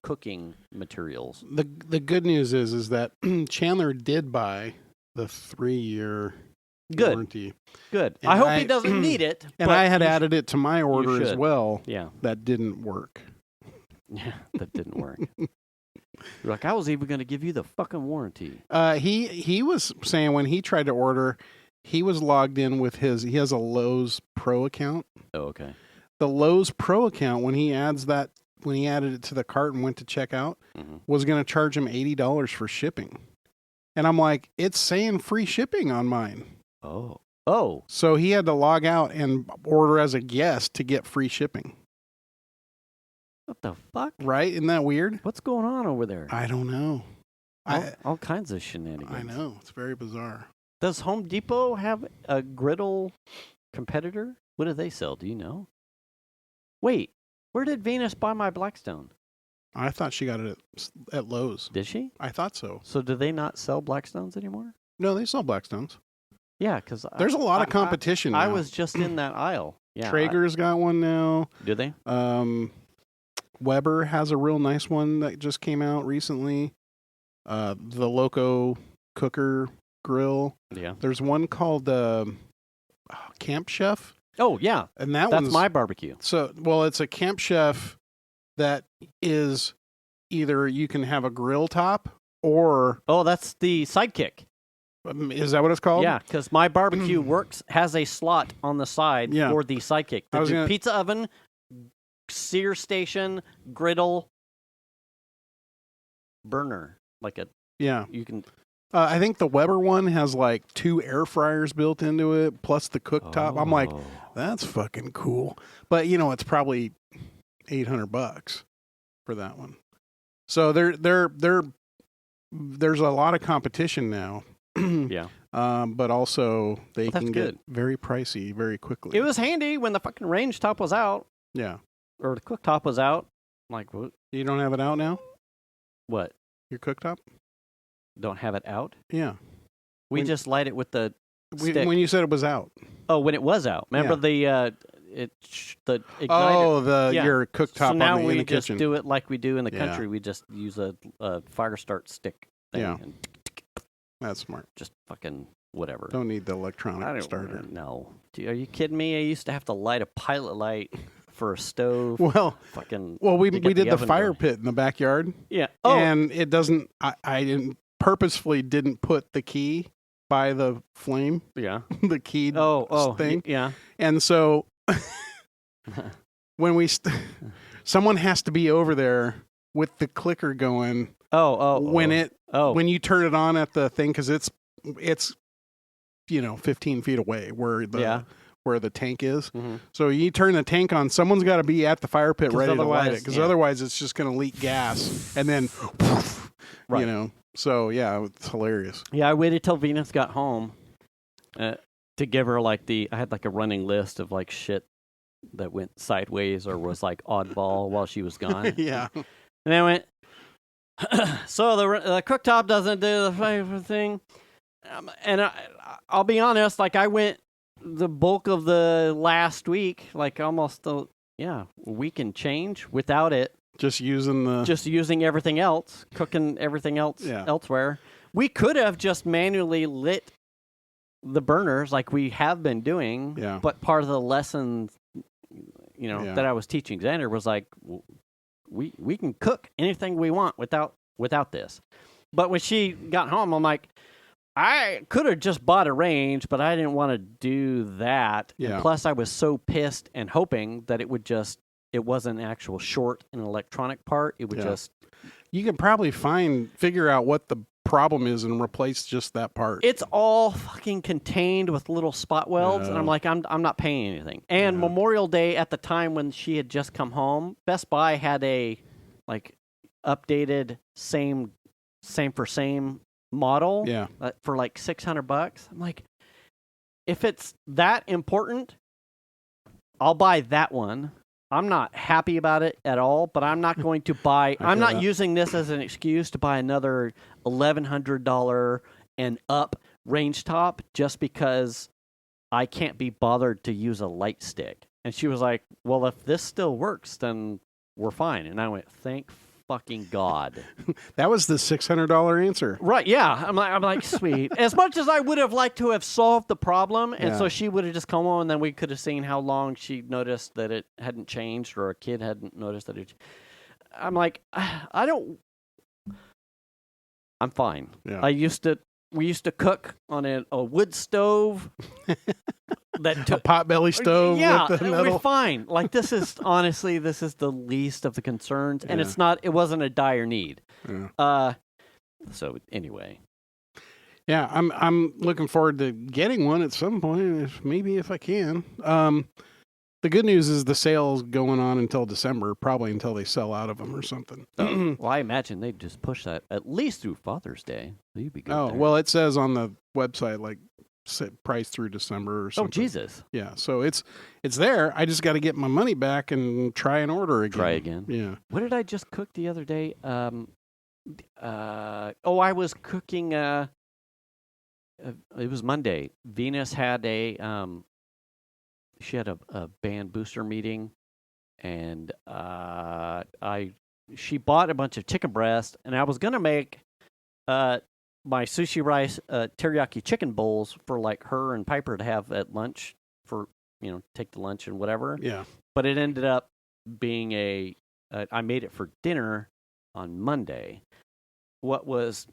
cooking materials. The good news is that Chandler did buy the 3-year Good. warranty. Good. And I hope I- he doesn't need it. And but I had you added it to my order as should. well. Yeah. That didn't work. Yeah, that didn't work. You're like, I was even going to give you the fucking warranty. He was saying when he tried to order, he was logged in with he has a Lowe's Pro account. Oh, okay. The Lowe's Pro account, when he added it to the cart and went to check out, was going to charge him $80 for shipping. And I'm like, it's saying free shipping on mine. Oh. So he had to log out and order as a guest to get free shipping. What the fuck? Right? Isn't that weird? What's going on over there? I don't know. All kinds of shenanigans. I know. It's very bizarre. Does Home Depot have a griddle competitor? What do they sell? Do you know? Wait, where did Venus buy my Blackstone? I thought she got it at Lowe's. Did she? I thought so. So do they not sell Blackstones anymore? No, they sell Blackstones. Yeah, because There's a lot of competition I now. was just in that aisle. Yeah, Traeger's got one now. do they? Weber has a real nice one that just came out recently. The Loco Cooker Grill. Yeah. There's one called Camp Chef. Oh, yeah. And That's one's my barbecue. So, well, it's a Camp Chef that is either you can have a grill top or Oh, that's the Sidekick. is that what it's called? Yeah, because my barbecue has a slot on the side Yeah. for the Sidekick. I was The gonna- pizza oven, sear station, griddle, burner. Yeah. You can. I think the Weber one has like 2 air fryers built into it plus the cooktop. I'm like, Oh. that's fucking cool. But it's probably $800 for that one. So there's a lot of competition now. Yeah. But also they Well, that's can good. get very pricey very quickly. It was handy when the fucking range top was out, Yeah. or the cooktop was out. I'm like, what? You don't have it out now? What? Your cooktop? Don't have it out? Yeah. We When- just light it with the stick. When you said it was out. Oh, when it was out. Remember the igniter? Oh, Yeah. your cooktop So now in we the just kitchen. do it like we do in the Yeah. country. We just use a fire start stick thing. Yeah. And That's smart. Just fucking whatever. Don't need the I electronic don't starter. know. Are you kidding me? I used to have to light a pilot light for a stove. Well, fucking. we to get did the oven fire going. pit in the backyard, Yeah. Oh. and it doesn't. I didn't purposefully didn't put the key by the flame, yeah. the key thing, Yeah. and so when someone has to be over there with the clicker going. When you turn it on at the thing, because it's 15 feet away where the tank is. Mm-hmm. So you turn the tank on, someone's got to be at the fire pit ready to light it, because yeah. otherwise it's just going to leak gas and then, right. you know. So yeah, it's hilarious. Yeah, I waited till Venus got home to give her I had like a running list of like shit that went sideways or was like oddball while she was gone. Yeah. And I went, so the cooktop doesn't do the flavor thing. And I'll be honest, like I went the bulk of the last week, like almost a week and change without it. Just using everything else, cooking everything else elsewhere. We could have just manually lit the burners like we have been doing. Yeah. But part of the lesson, that I was teaching Xander was like, we can cook anything we want without this. But when she got home, I'm like, I could have just bought a range, but I didn't want to do that. Yeah. And plus, I was so pissed and hoping that it wasn't an actual short and electronic part. It would just. You can probably figure out what the problem is and replace just that part. It's all fucking contained with little spot welds, and I'm like, I'm not paying anything. And Memorial Day, at the time when she had just come home, Best Buy had a updated same for same model for like $600. I'm like, if it's that important, I'll buy that one. I'm not happy about it at all, but I'm not going to buy. I'm not using this as an excuse to buy another $1,100 and up range top just because I can't be bothered to use a light stick. And she was like, "Well, if this still works, then we're fine." And I went, "Thank fucking God." That was the $600 answer. Right, yeah. I'm like, sweet. As much as I would have liked to have solved the problem, and so she would have just come on, and then we could have seen how long she noticed that it hadn't changed, or a kid hadn't noticed that it. I'm like, I'm fine. Yeah. We used to cook on a wood stove. A potbelly stove. Yeah, with the metal. we're fine. Like this is the least of the concerns, and it wasn't a dire need. Yeah. So anyway. Yeah, I'm looking forward to getting one at some point, if I can. The good news is the sale's going on until December, probably until they sell out of them or something. Well, I imagine they'd just push that at least through Father's Day. You'd be good. Oh, there. well, it says on the website price through December or something. Oh, Jesus. Yeah, so it's there. I just got to get my money back and try and order again. Try again. Yeah. What did I just cook the other day? I was cooking. It was Monday. Venus had she had a band booster meeting, and she bought a bunch of chicken breast, and I was gonna make my sushi rice teriyaki chicken bowls for like her and Piper to have at lunch for take to lunch and whatever. Yeah. But it ended up being I made it for dinner on Monday. What was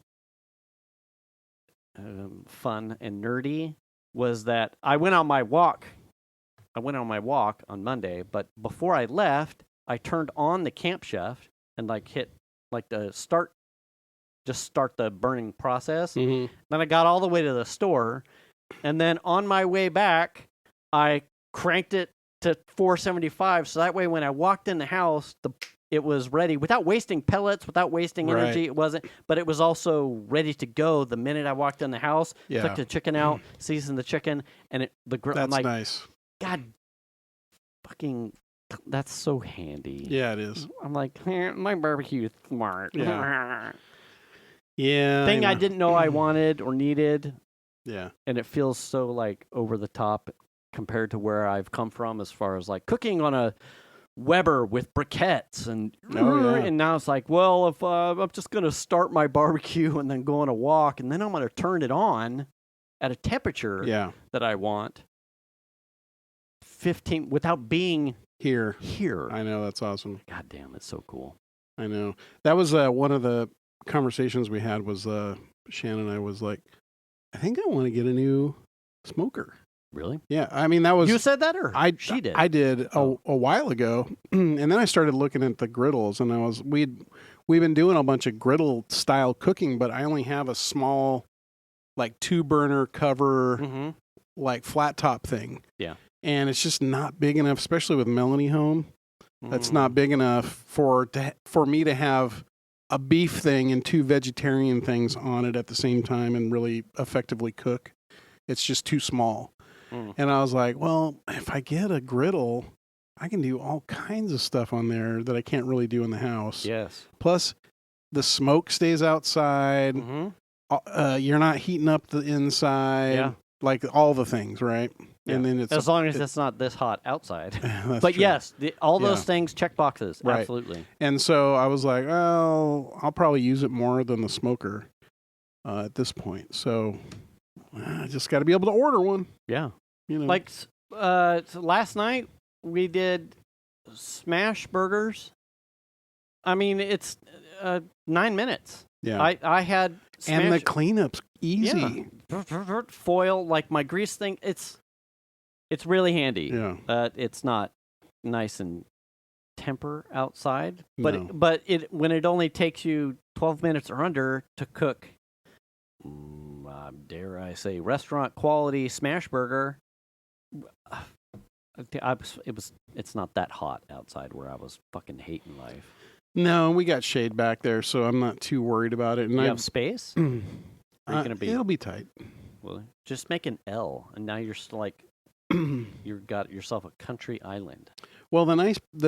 fun and nerdy was that I went on my walk on Monday, but before I left, I turned on the camp chef and hit the start the burning process. Mm-hmm. Then I got all the way to the store, and then on my way back, I cranked it to 475, so that way when I walked in the house, it was ready without wasting pellets, without wasting energy. It wasn't, but it was also ready to go the minute I walked in the house. Yeah. Took the chicken out, seasoned the chicken, and That's I'm like, nice. God, fucking, that's so handy. Yeah, it is. I'm like, my barbecue is smart. Yeah. Yeah. Thing I didn't know I wanted or needed. Yeah. And it feels so over the top compared to where I've come from as far as cooking on a Weber with briquettes and Oh, yeah. and now it's like, well, if I'm just gonna start my barbecue and then go on a walk and then I'm gonna turn it on at a temperature Yeah. that I want 15 without being Here. here. I know, that's awesome. God damn, that's so cool. I know. That was one of the conversations we had was Shannon and I was like, I think I want to get a new smoker. Really? Yeah. I mean, that was... You said that or she did? I did a while ago. And then I started looking at the griddles and we've been doing a bunch of griddle style cooking, but I only have a small, like 2-burner cover, like flat top thing. Yeah. And it's just not big enough, especially with Melanie home. That's not big enough for me to have a beef thing and 2 vegetarian things on it at the same time and really effectively cook. It's just too small. And I was like, well, if I get a griddle, I can do all kinds of stuff on there that I can't really do in the house. Yes. Plus, the smoke stays outside. You're not heating up the inside. Yeah. Like all the things, right? Yeah. And then as long as it's not this hot outside. But true. Yes, all those things, check boxes. Right. Absolutely. And so I was like, well, I'll probably use it more than the smoker at this point. So I just got to be able to order one. Yeah. You know, Like so last night we did smash burgers. I mean, it's 9 minutes. yeah. I had smash, And the cleanup's easy. foil, like my grease thing. It's really handy. Yeah. It's not nice and temper outside, but No. when it only takes you 12 minutes or under to cook, dare I say, restaurant quality smash burger. It's not that hot outside where I was fucking hating life. No, we got shade back there, so I'm not too worried about it. And You have space? Are you gonna be? It'll be tight. Well, just make an L, and now you're like you've got yourself a country island. Well, the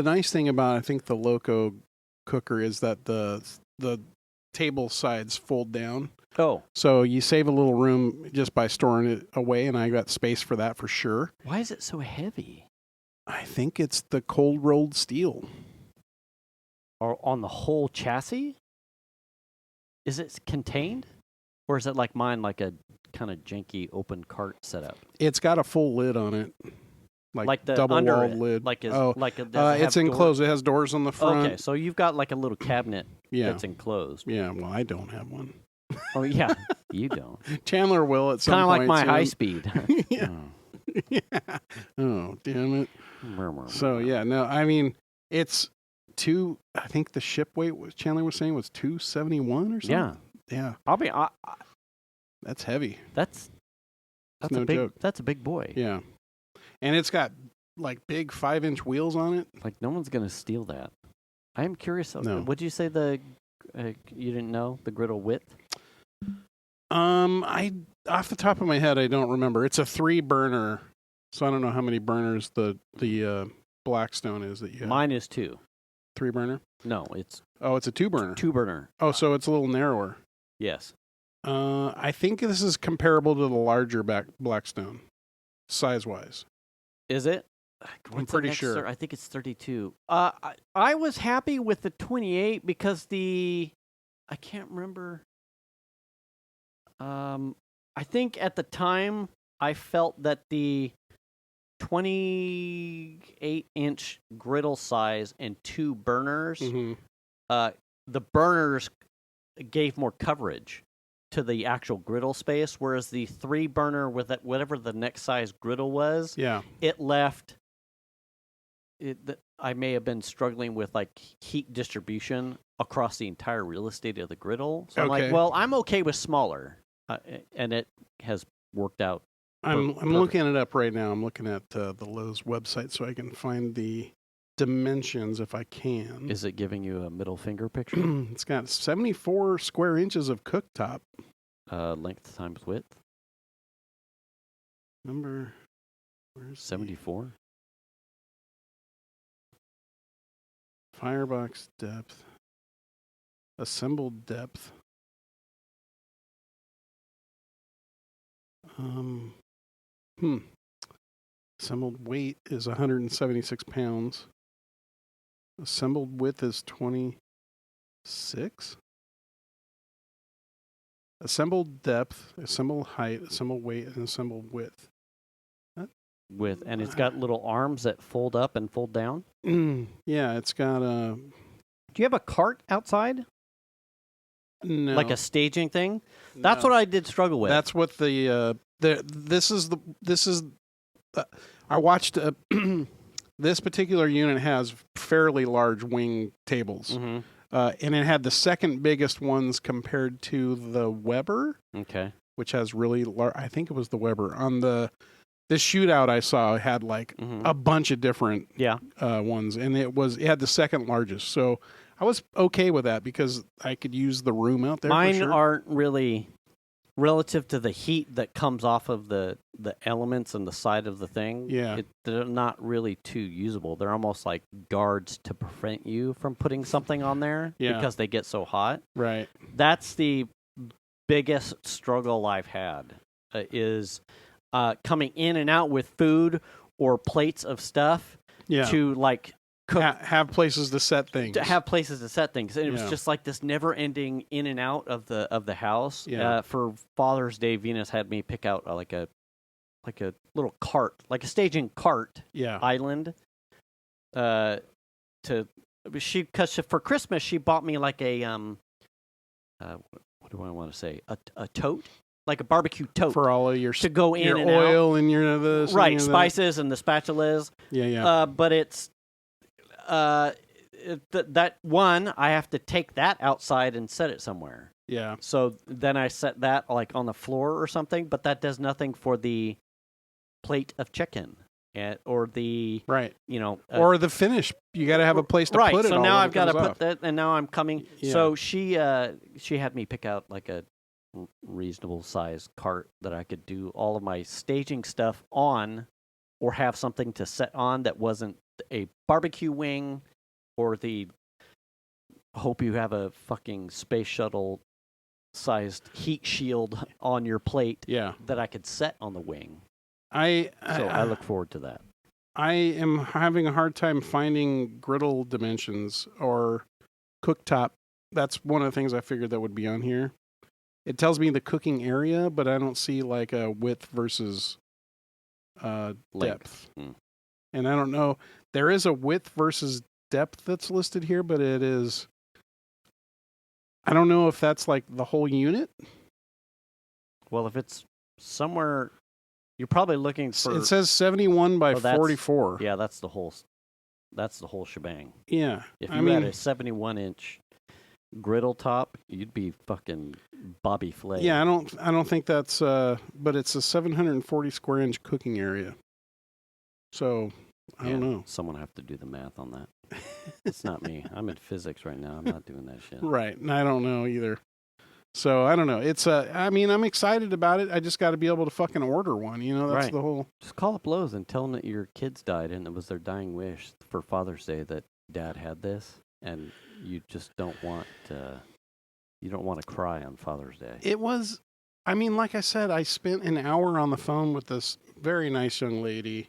nice thing about I think the Loco cooker is that the table sides fold down. Oh, So you save a little room just by storing it away, and I got space for that for sure. why is it so heavy? I think it's the cold rolled steel. Or on the whole chassis? Is it contained, or is it like mine, like a kind of janky open cart setup? It's got a full lid on it, Like the double under walled it, lid. like does it it's have enclosed. It has doors on the front. Okay, so you've got like a little cabinet Yeah, that's enclosed. yeah. Well, I don't have one. Oh yeah, you don't. Chandler will at some Kind of point. like my soon. high speed. Yeah. Oh. Yeah. Oh, damn it. Murmur. So yeah, no, I mean it's I think the ship weight Chandler was saying was 271 or something. Yeah, Yeah. I'll be. That's heavy. That's no a big. joke. That's a big boy. Yeah. And it's got like big 5-inch wheels on it. Like no one's gonna steal that. I am curious. No. Would you say you didn't know the griddle width? I off the top of my head I don't remember. It's a 3-burner. So I don't know how many burners the Blackstone is that you have. Mine is 2. 3-burner? No, it's Oh, it's a 2-burner. 2-burner. Oh, so it's a little narrower. Yes. I think this is comparable to the larger Blackstone, size-wise. Is it? I'm pretty sure. I think it's 32. I was happy with the 28 because I can't remember. I think at the time I felt that the 28-inch griddle size and 2 burners, Mm-hmm. the burners gave more coverage to the actual griddle space, whereas the 3-burner with whatever the next size griddle was, Yeah. it left. I may have been struggling with like heat distribution across the entire real estate of the griddle. So I'm like, Okay. well, I'm okay with smaller, and it has worked out. I'm Perfect. looking it up right now. I'm looking at the Lowe's website so I can find the dimensions if I can. Is it giving you a middle finger picture? It's got 74 square inches of cooktop. Length times width, Where's the 74. firebox depth? Assembled depth. Assembled weight is 176 pounds. Assembled width is 26. Assembled depth, assembled height, assembled weight, and assembled width. And it's got little arms that fold up and fold down. Yeah, it's got a. Do you have a cart outside? No. Like a staging thing? That's what I did struggle with. That's what I watched this particular unit has fairly large wing tables. Mm-hmm. And it had the second biggest ones compared to the Weber. Okay. Which has really large, I think it was the Weber. On this shootout I saw had like a bunch of different ones, and it had the second largest. So I was okay with that because I could use the room out there. Mine for sure. aren't really relative to the heat that comes off of the elements and the side of the thing. Yeah. They're not really too usable. They're almost like guards to prevent you from putting something on there because they get so hot. Right. That's the biggest struggle I've had is coming in and out with food or plates of stuff to like cook. Have places to set things. To have places to set things. And it was just like this never-ending in and out of the house. Yeah. For Father's Day, Venus had me pick out like a little cart, like a staging cart island. Because for Christmas she bought me like a what do I want to say? A tote, like a barbecue tote for all of your to go in your and oil out. And your this right, and your spices and the spatulas. Yeah. But it's that one I have to take that outside and set it somewhere. Yeah. So then I set that like on the floor or something, but that does nothing for the plate of chicken or the or the finish. You got to have a place to put it. So now I've got to put that, and now I'm coming. Yeah. So she had me pick out like a reasonable sized cart that I could do all of my staging stuff on, or have something to set on that wasn't a barbecue wing, or the hope you have a fucking space shuttle sized heat shield on your plate that I could set on the wing. I look forward to that. I am having a hard time finding griddle dimensions or cooktop. That's one of the things I figured that would be on here. It tells me the cooking area, but I don't see like a width versus depth. And I don't know. There is a width versus depth that's listed here, but it is. I don't know if that's like the whole unit. Well, if it's somewhere, you're probably looking for. It says 71 by 44. Yeah, that's the whole shebang. Yeah, if you had a 71-inch griddle top, you'd be fucking Bobby Flay. Yeah, I don't think that's. But it's a 740 square inch cooking area. So I don't know. Someone have to do the math on that. It's not me. I'm in physics right now. I'm not doing that shit. Right, and I don't know either. So I don't know. It's I mean, I'm excited about it. I just got to be able to fucking order one. You know, that's the whole. Just call up Lowe's and tell them that your kids died and it was their dying wish for Father's Day that Dad had this, and you just don't want you don't want to cry on Father's Day. It was. I mean, like I said, I spent an hour on the phone with this very nice young lady,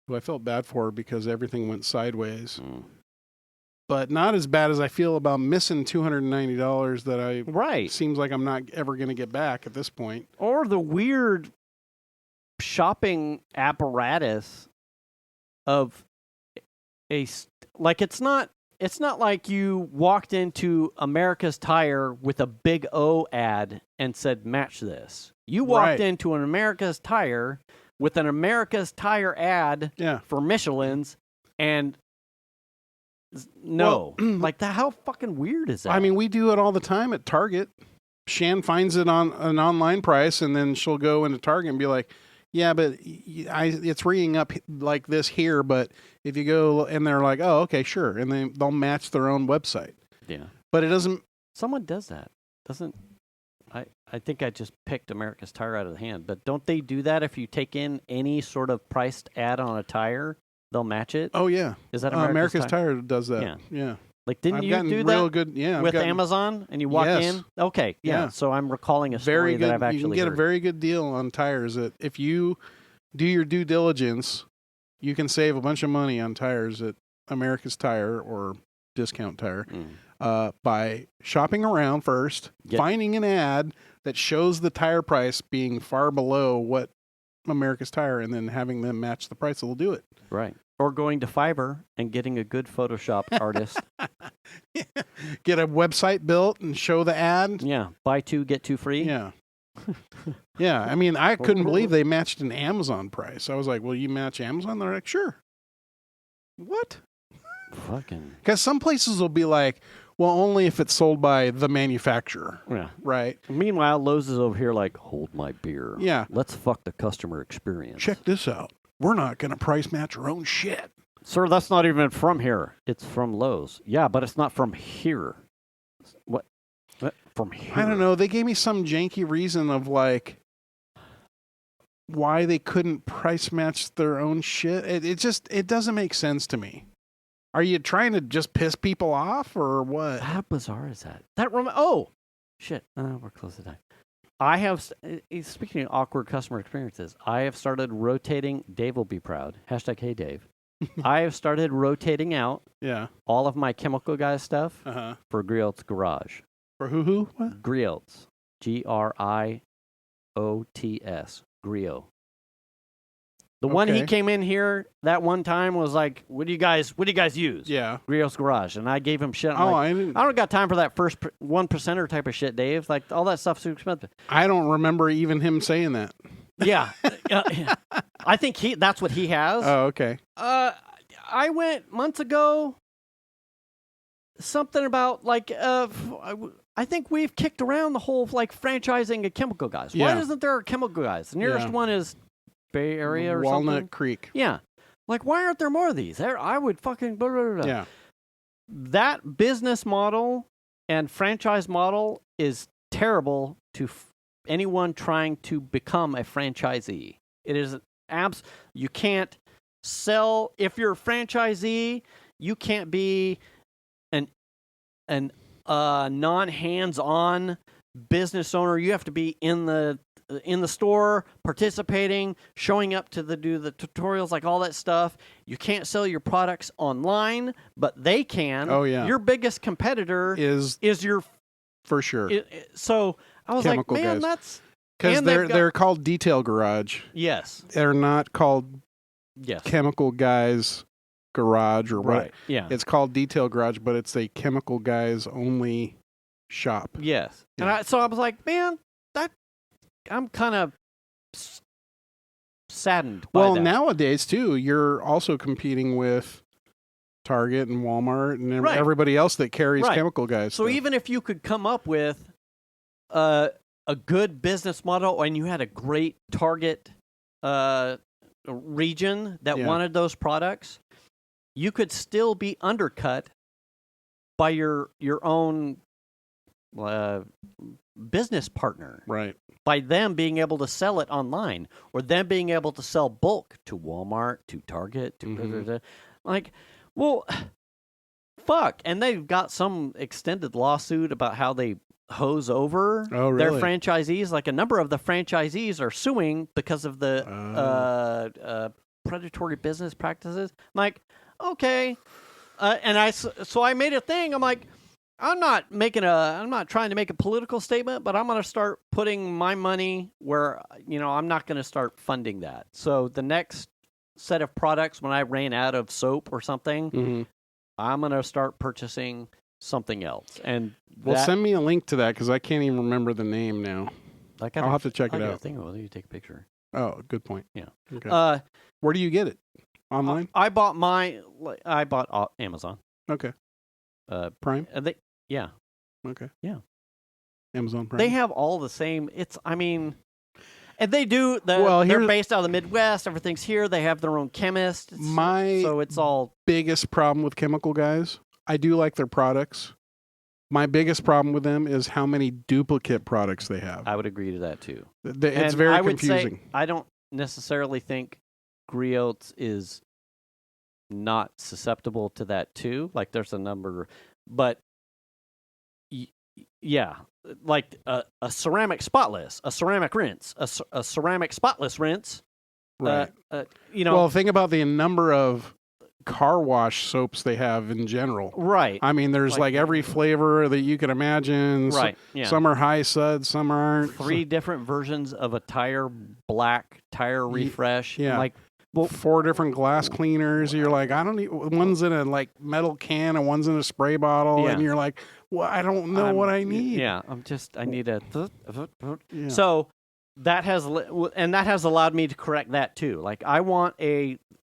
who I felt bad for because everything went sideways. But not as bad as I feel about missing $290 that I seems like I'm not ever going to get back at this point. Or the weird shopping apparatus of it's not like you walked into America's Tire with a Big O ad and said match this. You walked into an America's Tire with an America's Tire ad for Michelin's, and like that. How fucking weird is that? I mean, we do it all the time at Target. Shan finds it on an online price, and then she'll go into Target and be like, "Yeah, but it's ringing up like this here, but if you go," and they're like, "Oh, okay, sure," and they'll match their own website. Yeah, but it doesn't. Someone does that, doesn't? I think I just picked America's Tire out of the hand, but don't they do that if you take in any sort of priced ad on a tire? They'll match it. Oh yeah, is that America's Tire does that? Yeah. Like, didn't you do that? Real good, with Amazon, and you walk in. Okay, yeah. So I'm recalling a story that I've actually heard. You can get a very good deal on tires. That if you do your due diligence, you can save a bunch of money on tires at America's Tire or Discount Tire Mm. by shopping around first, finding an ad that shows the tire price being far below what America's Tire, and then having them match the price. They'll do it. Right. Or going to Fiverr and getting a good Photoshop artist. Get a website built and show the ad. Yeah. Buy 2, get 2 free. Yeah. Yeah. I mean, I couldn't believe they matched an Amazon price. I was like, will you match Amazon? They're like, sure. What? Fucking. Because some places will be like, well, only if it's sold by the manufacturer. Yeah. Right. Meanwhile, Lowe's is over here like, hold my beer. Yeah. Let's fuck the customer experience. Check this out. We're not going to price match our own shit. Sir, that's not even from here. It's from Lowe's. Yeah, but it's not from here. What? From here? I don't know. They gave me some janky reason of like why they couldn't price match their own shit. It doesn't make sense to me. Are you trying to just piss people off or what? How bizarre is that? Oh, shit. We're close to time. I have, speaking of awkward customer experiences, I have started rotating. Dave will be proud. Hashtag hey Dave. I have started rotating out all of my Chemical Guys stuff for Griot's Garage. For who? What? Griot's. Griots. Griot. The one he came in here that one time was like, what do you guys use? Yeah. Griot's Garage. And I gave him shit. I don't got time for that first 1%er type of shit, Dave. Like, all that stuff's too expensive. I don't remember even him saying that. Yeah. I think that's what he has. Oh, okay. I went months ago, something about like, I think we've kicked around the whole like franchising of Chemical Guys. Why isn't there a Chemical Guys? The nearest one is Bay Area or Walnut something. Creek. Yeah. Like, why aren't there more of these? I would fucking... Blah, blah, blah. Yeah. That business model and franchise model is terrible to anyone trying to become a franchisee. It is you can't sell... If you're a franchisee, you can't be an non-hands-on business owner. You have to be in the store, participating, showing up to do the tutorials, like all that stuff. You can't sell your products online, but they can. Oh, yeah. Your biggest competitor is your... For sure. So I was Chemical like, man, Guys. that's... Because they're called Detail Garage. Yes. They're not called Chemical Guys Garage or what. Right. Yeah. It's called Detail Garage, but it's a Chemical Guys only shop. Yes. Yeah. And so I was like, man, I'm kind of saddened by that. Nowadays, too, you're also competing with Target and Walmart and everybody else that carries Chemical Guys. So even if you could come up with a good business model and you had a great target region that wanted those products, you could still be undercut by your own business partner. Right. By them being able to sell it online or them being able to sell bulk to Walmart, to Target, to like, well, fuck. And they've got some extended lawsuit about how they hose over their franchisees. Like a number of the franchisees are suing because of the predatory business practices. I'm like, okay. And I made a thing. I'm like, I'm not trying to make a political statement, but I'm going to start putting my money where, I'm not going to start funding that. So the next set of products, when I ran out of soap or something, I'm going to start purchasing something else. And send me a link to that because I can't even remember the name now. I'll have to check it out. Think of whether you take a picture. Oh, good point. Yeah. Okay. Where do you get it? Online? I bought Amazon. Okay. Prime? Yeah. Okay. Yeah. Amazon Prime. They have all the same. And they do. They're based out of the Midwest. Everything's here. They have their own chemist. So it's all biggest problem with Chemical Guys. I do like their products. My biggest problem with them is how many duplicate products they have. I would agree to that too. It's very confusing. I don't necessarily think Griot's is not susceptible to that too. Like there's a number, but yeah, like a ceramic spotless, a ceramic rinse, a ceramic spotless rinse. Right. Well, think about the number of car wash soaps they have in general. Right. I mean, there's like every flavor that you can imagine. Right. Yeah. Some are high suds, some aren't. 3 different versions of a tire black, tire refresh. Yeah. Like, well, 4 different glass cleaners. You're like, I don't need, one's in a like metal can and one's in a spray bottle. Yeah. And you're like, well, I don't know what I need. Yeah. I need a. Yeah. So that has allowed me to correct that too. Like, I want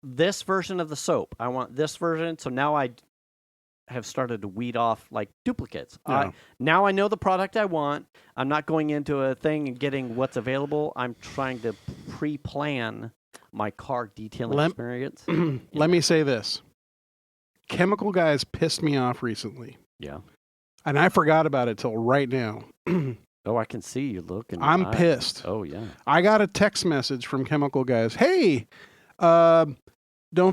this version of the soap. I want this version. So now I have started to weed off like duplicates. Yeah. Now I know the product I want. I'm not going into a thing and getting what's available. I'm trying to pre-plan my car detailing experience. Let me say this. Chemical Guys pissed me off recently. Yeah. And I forgot about it till right now. Oh, I can see you looking. I'm pissed. Oh, yeah. I got a text message from Chemical Guys. Hey, don't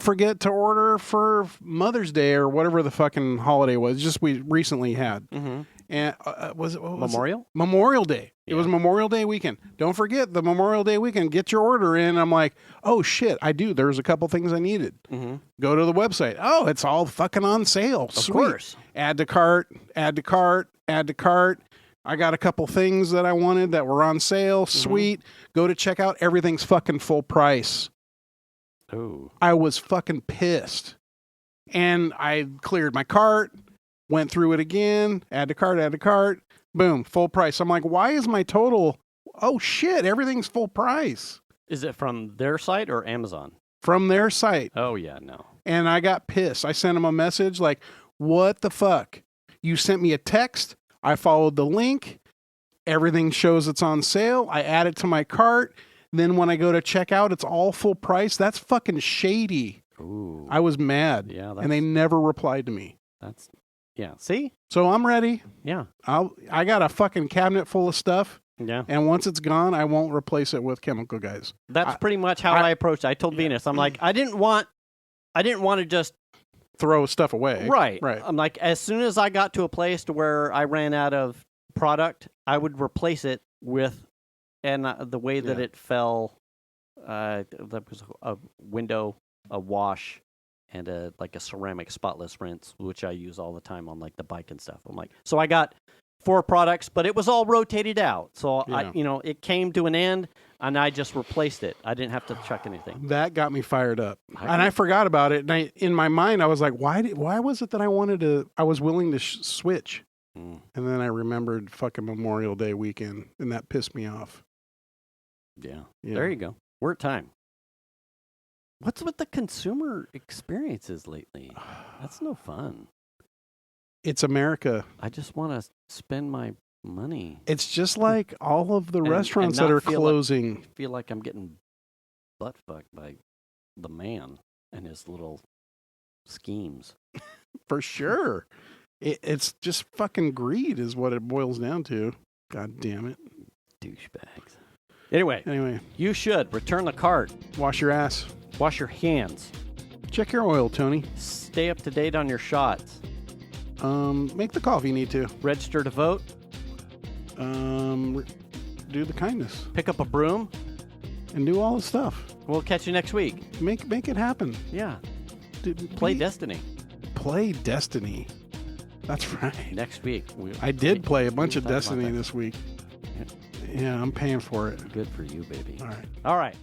forget to order for Mother's Day or whatever the fucking holiday was. Just we recently had. Mm-hmm. And what was Memorial? It? Memorial Day. Yeah. It was Memorial Day weekend. Don't forget the Memorial Day weekend. Get your order in. I'm like, oh shit, I do. There's a couple things I needed. Mm-hmm. Go to the website. Oh, it's all fucking on sale. Of Sweet. course. Add to cart. Add to cart. Add to cart. I got a couple things that I wanted that were on sale. Sweet. Go to checkout. Everything's fucking full price. Oh. I was fucking pissed. And I cleared my cart, went through it again, add to cart, boom, full price. I'm like, why is my total? Oh shit, everything's full price. Is it from their site or Amazon? From their site. Oh, yeah, no. And I got pissed. I sent them a message like, what the fuck? You sent me a text. I followed the link. Everything shows it's on sale. I add it to my cart. Then when I go to check out, it's all full price. That's fucking shady. Ooh. I was mad. Yeah, and they never replied to me. Yeah. See? So I'm ready. Yeah. I got a fucking cabinet full of stuff. Yeah. And once it's gone, I won't replace it with Chemical Guys. That's pretty much how I approached it. I told Venus, I'm like, I didn't want to just throw stuff away. Right. Right. I'm like, as soon as I got to a place to where I ran out of product, I would replace it with, and the way that it fell, that was a window, a wash, and a ceramic spotless rinse, which I use all the time on like the bike and stuff. I'm like, so I got 4 products, but it was all rotated out. So it came to an end, and I just replaced it. I didn't have to check anything. That got me fired up, and I forgot about it. And in my mind, I was like, why was it that I was willing to switch? And then I remembered fucking Memorial Day weekend, and that pissed me off. Yeah. There you go. We're at time. What's with the consumer experiences lately? That's no fun. It's America. I just want to spend my money. It's just like all of the restaurants that are closing. I feel like I'm getting butt fucked by the man and his little schemes. For sure. It's just fucking greed is what it boils down to. God damn it. Douchebags. Anyway, you should return the cart. Wash your ass. Wash your hands. Check your oil, Tony. Stay up to date on your shots. Make the call if you need to. Register to vote. Do the kindness. Pick up a broom. And do all the stuff. We'll catch you next week. Make it happen. Yeah. Play Destiny. Play Destiny. That's right. Next week. I did play a bunch of Destiny this week. Yeah, I'm paying for it. Good for you, baby. All right. All right.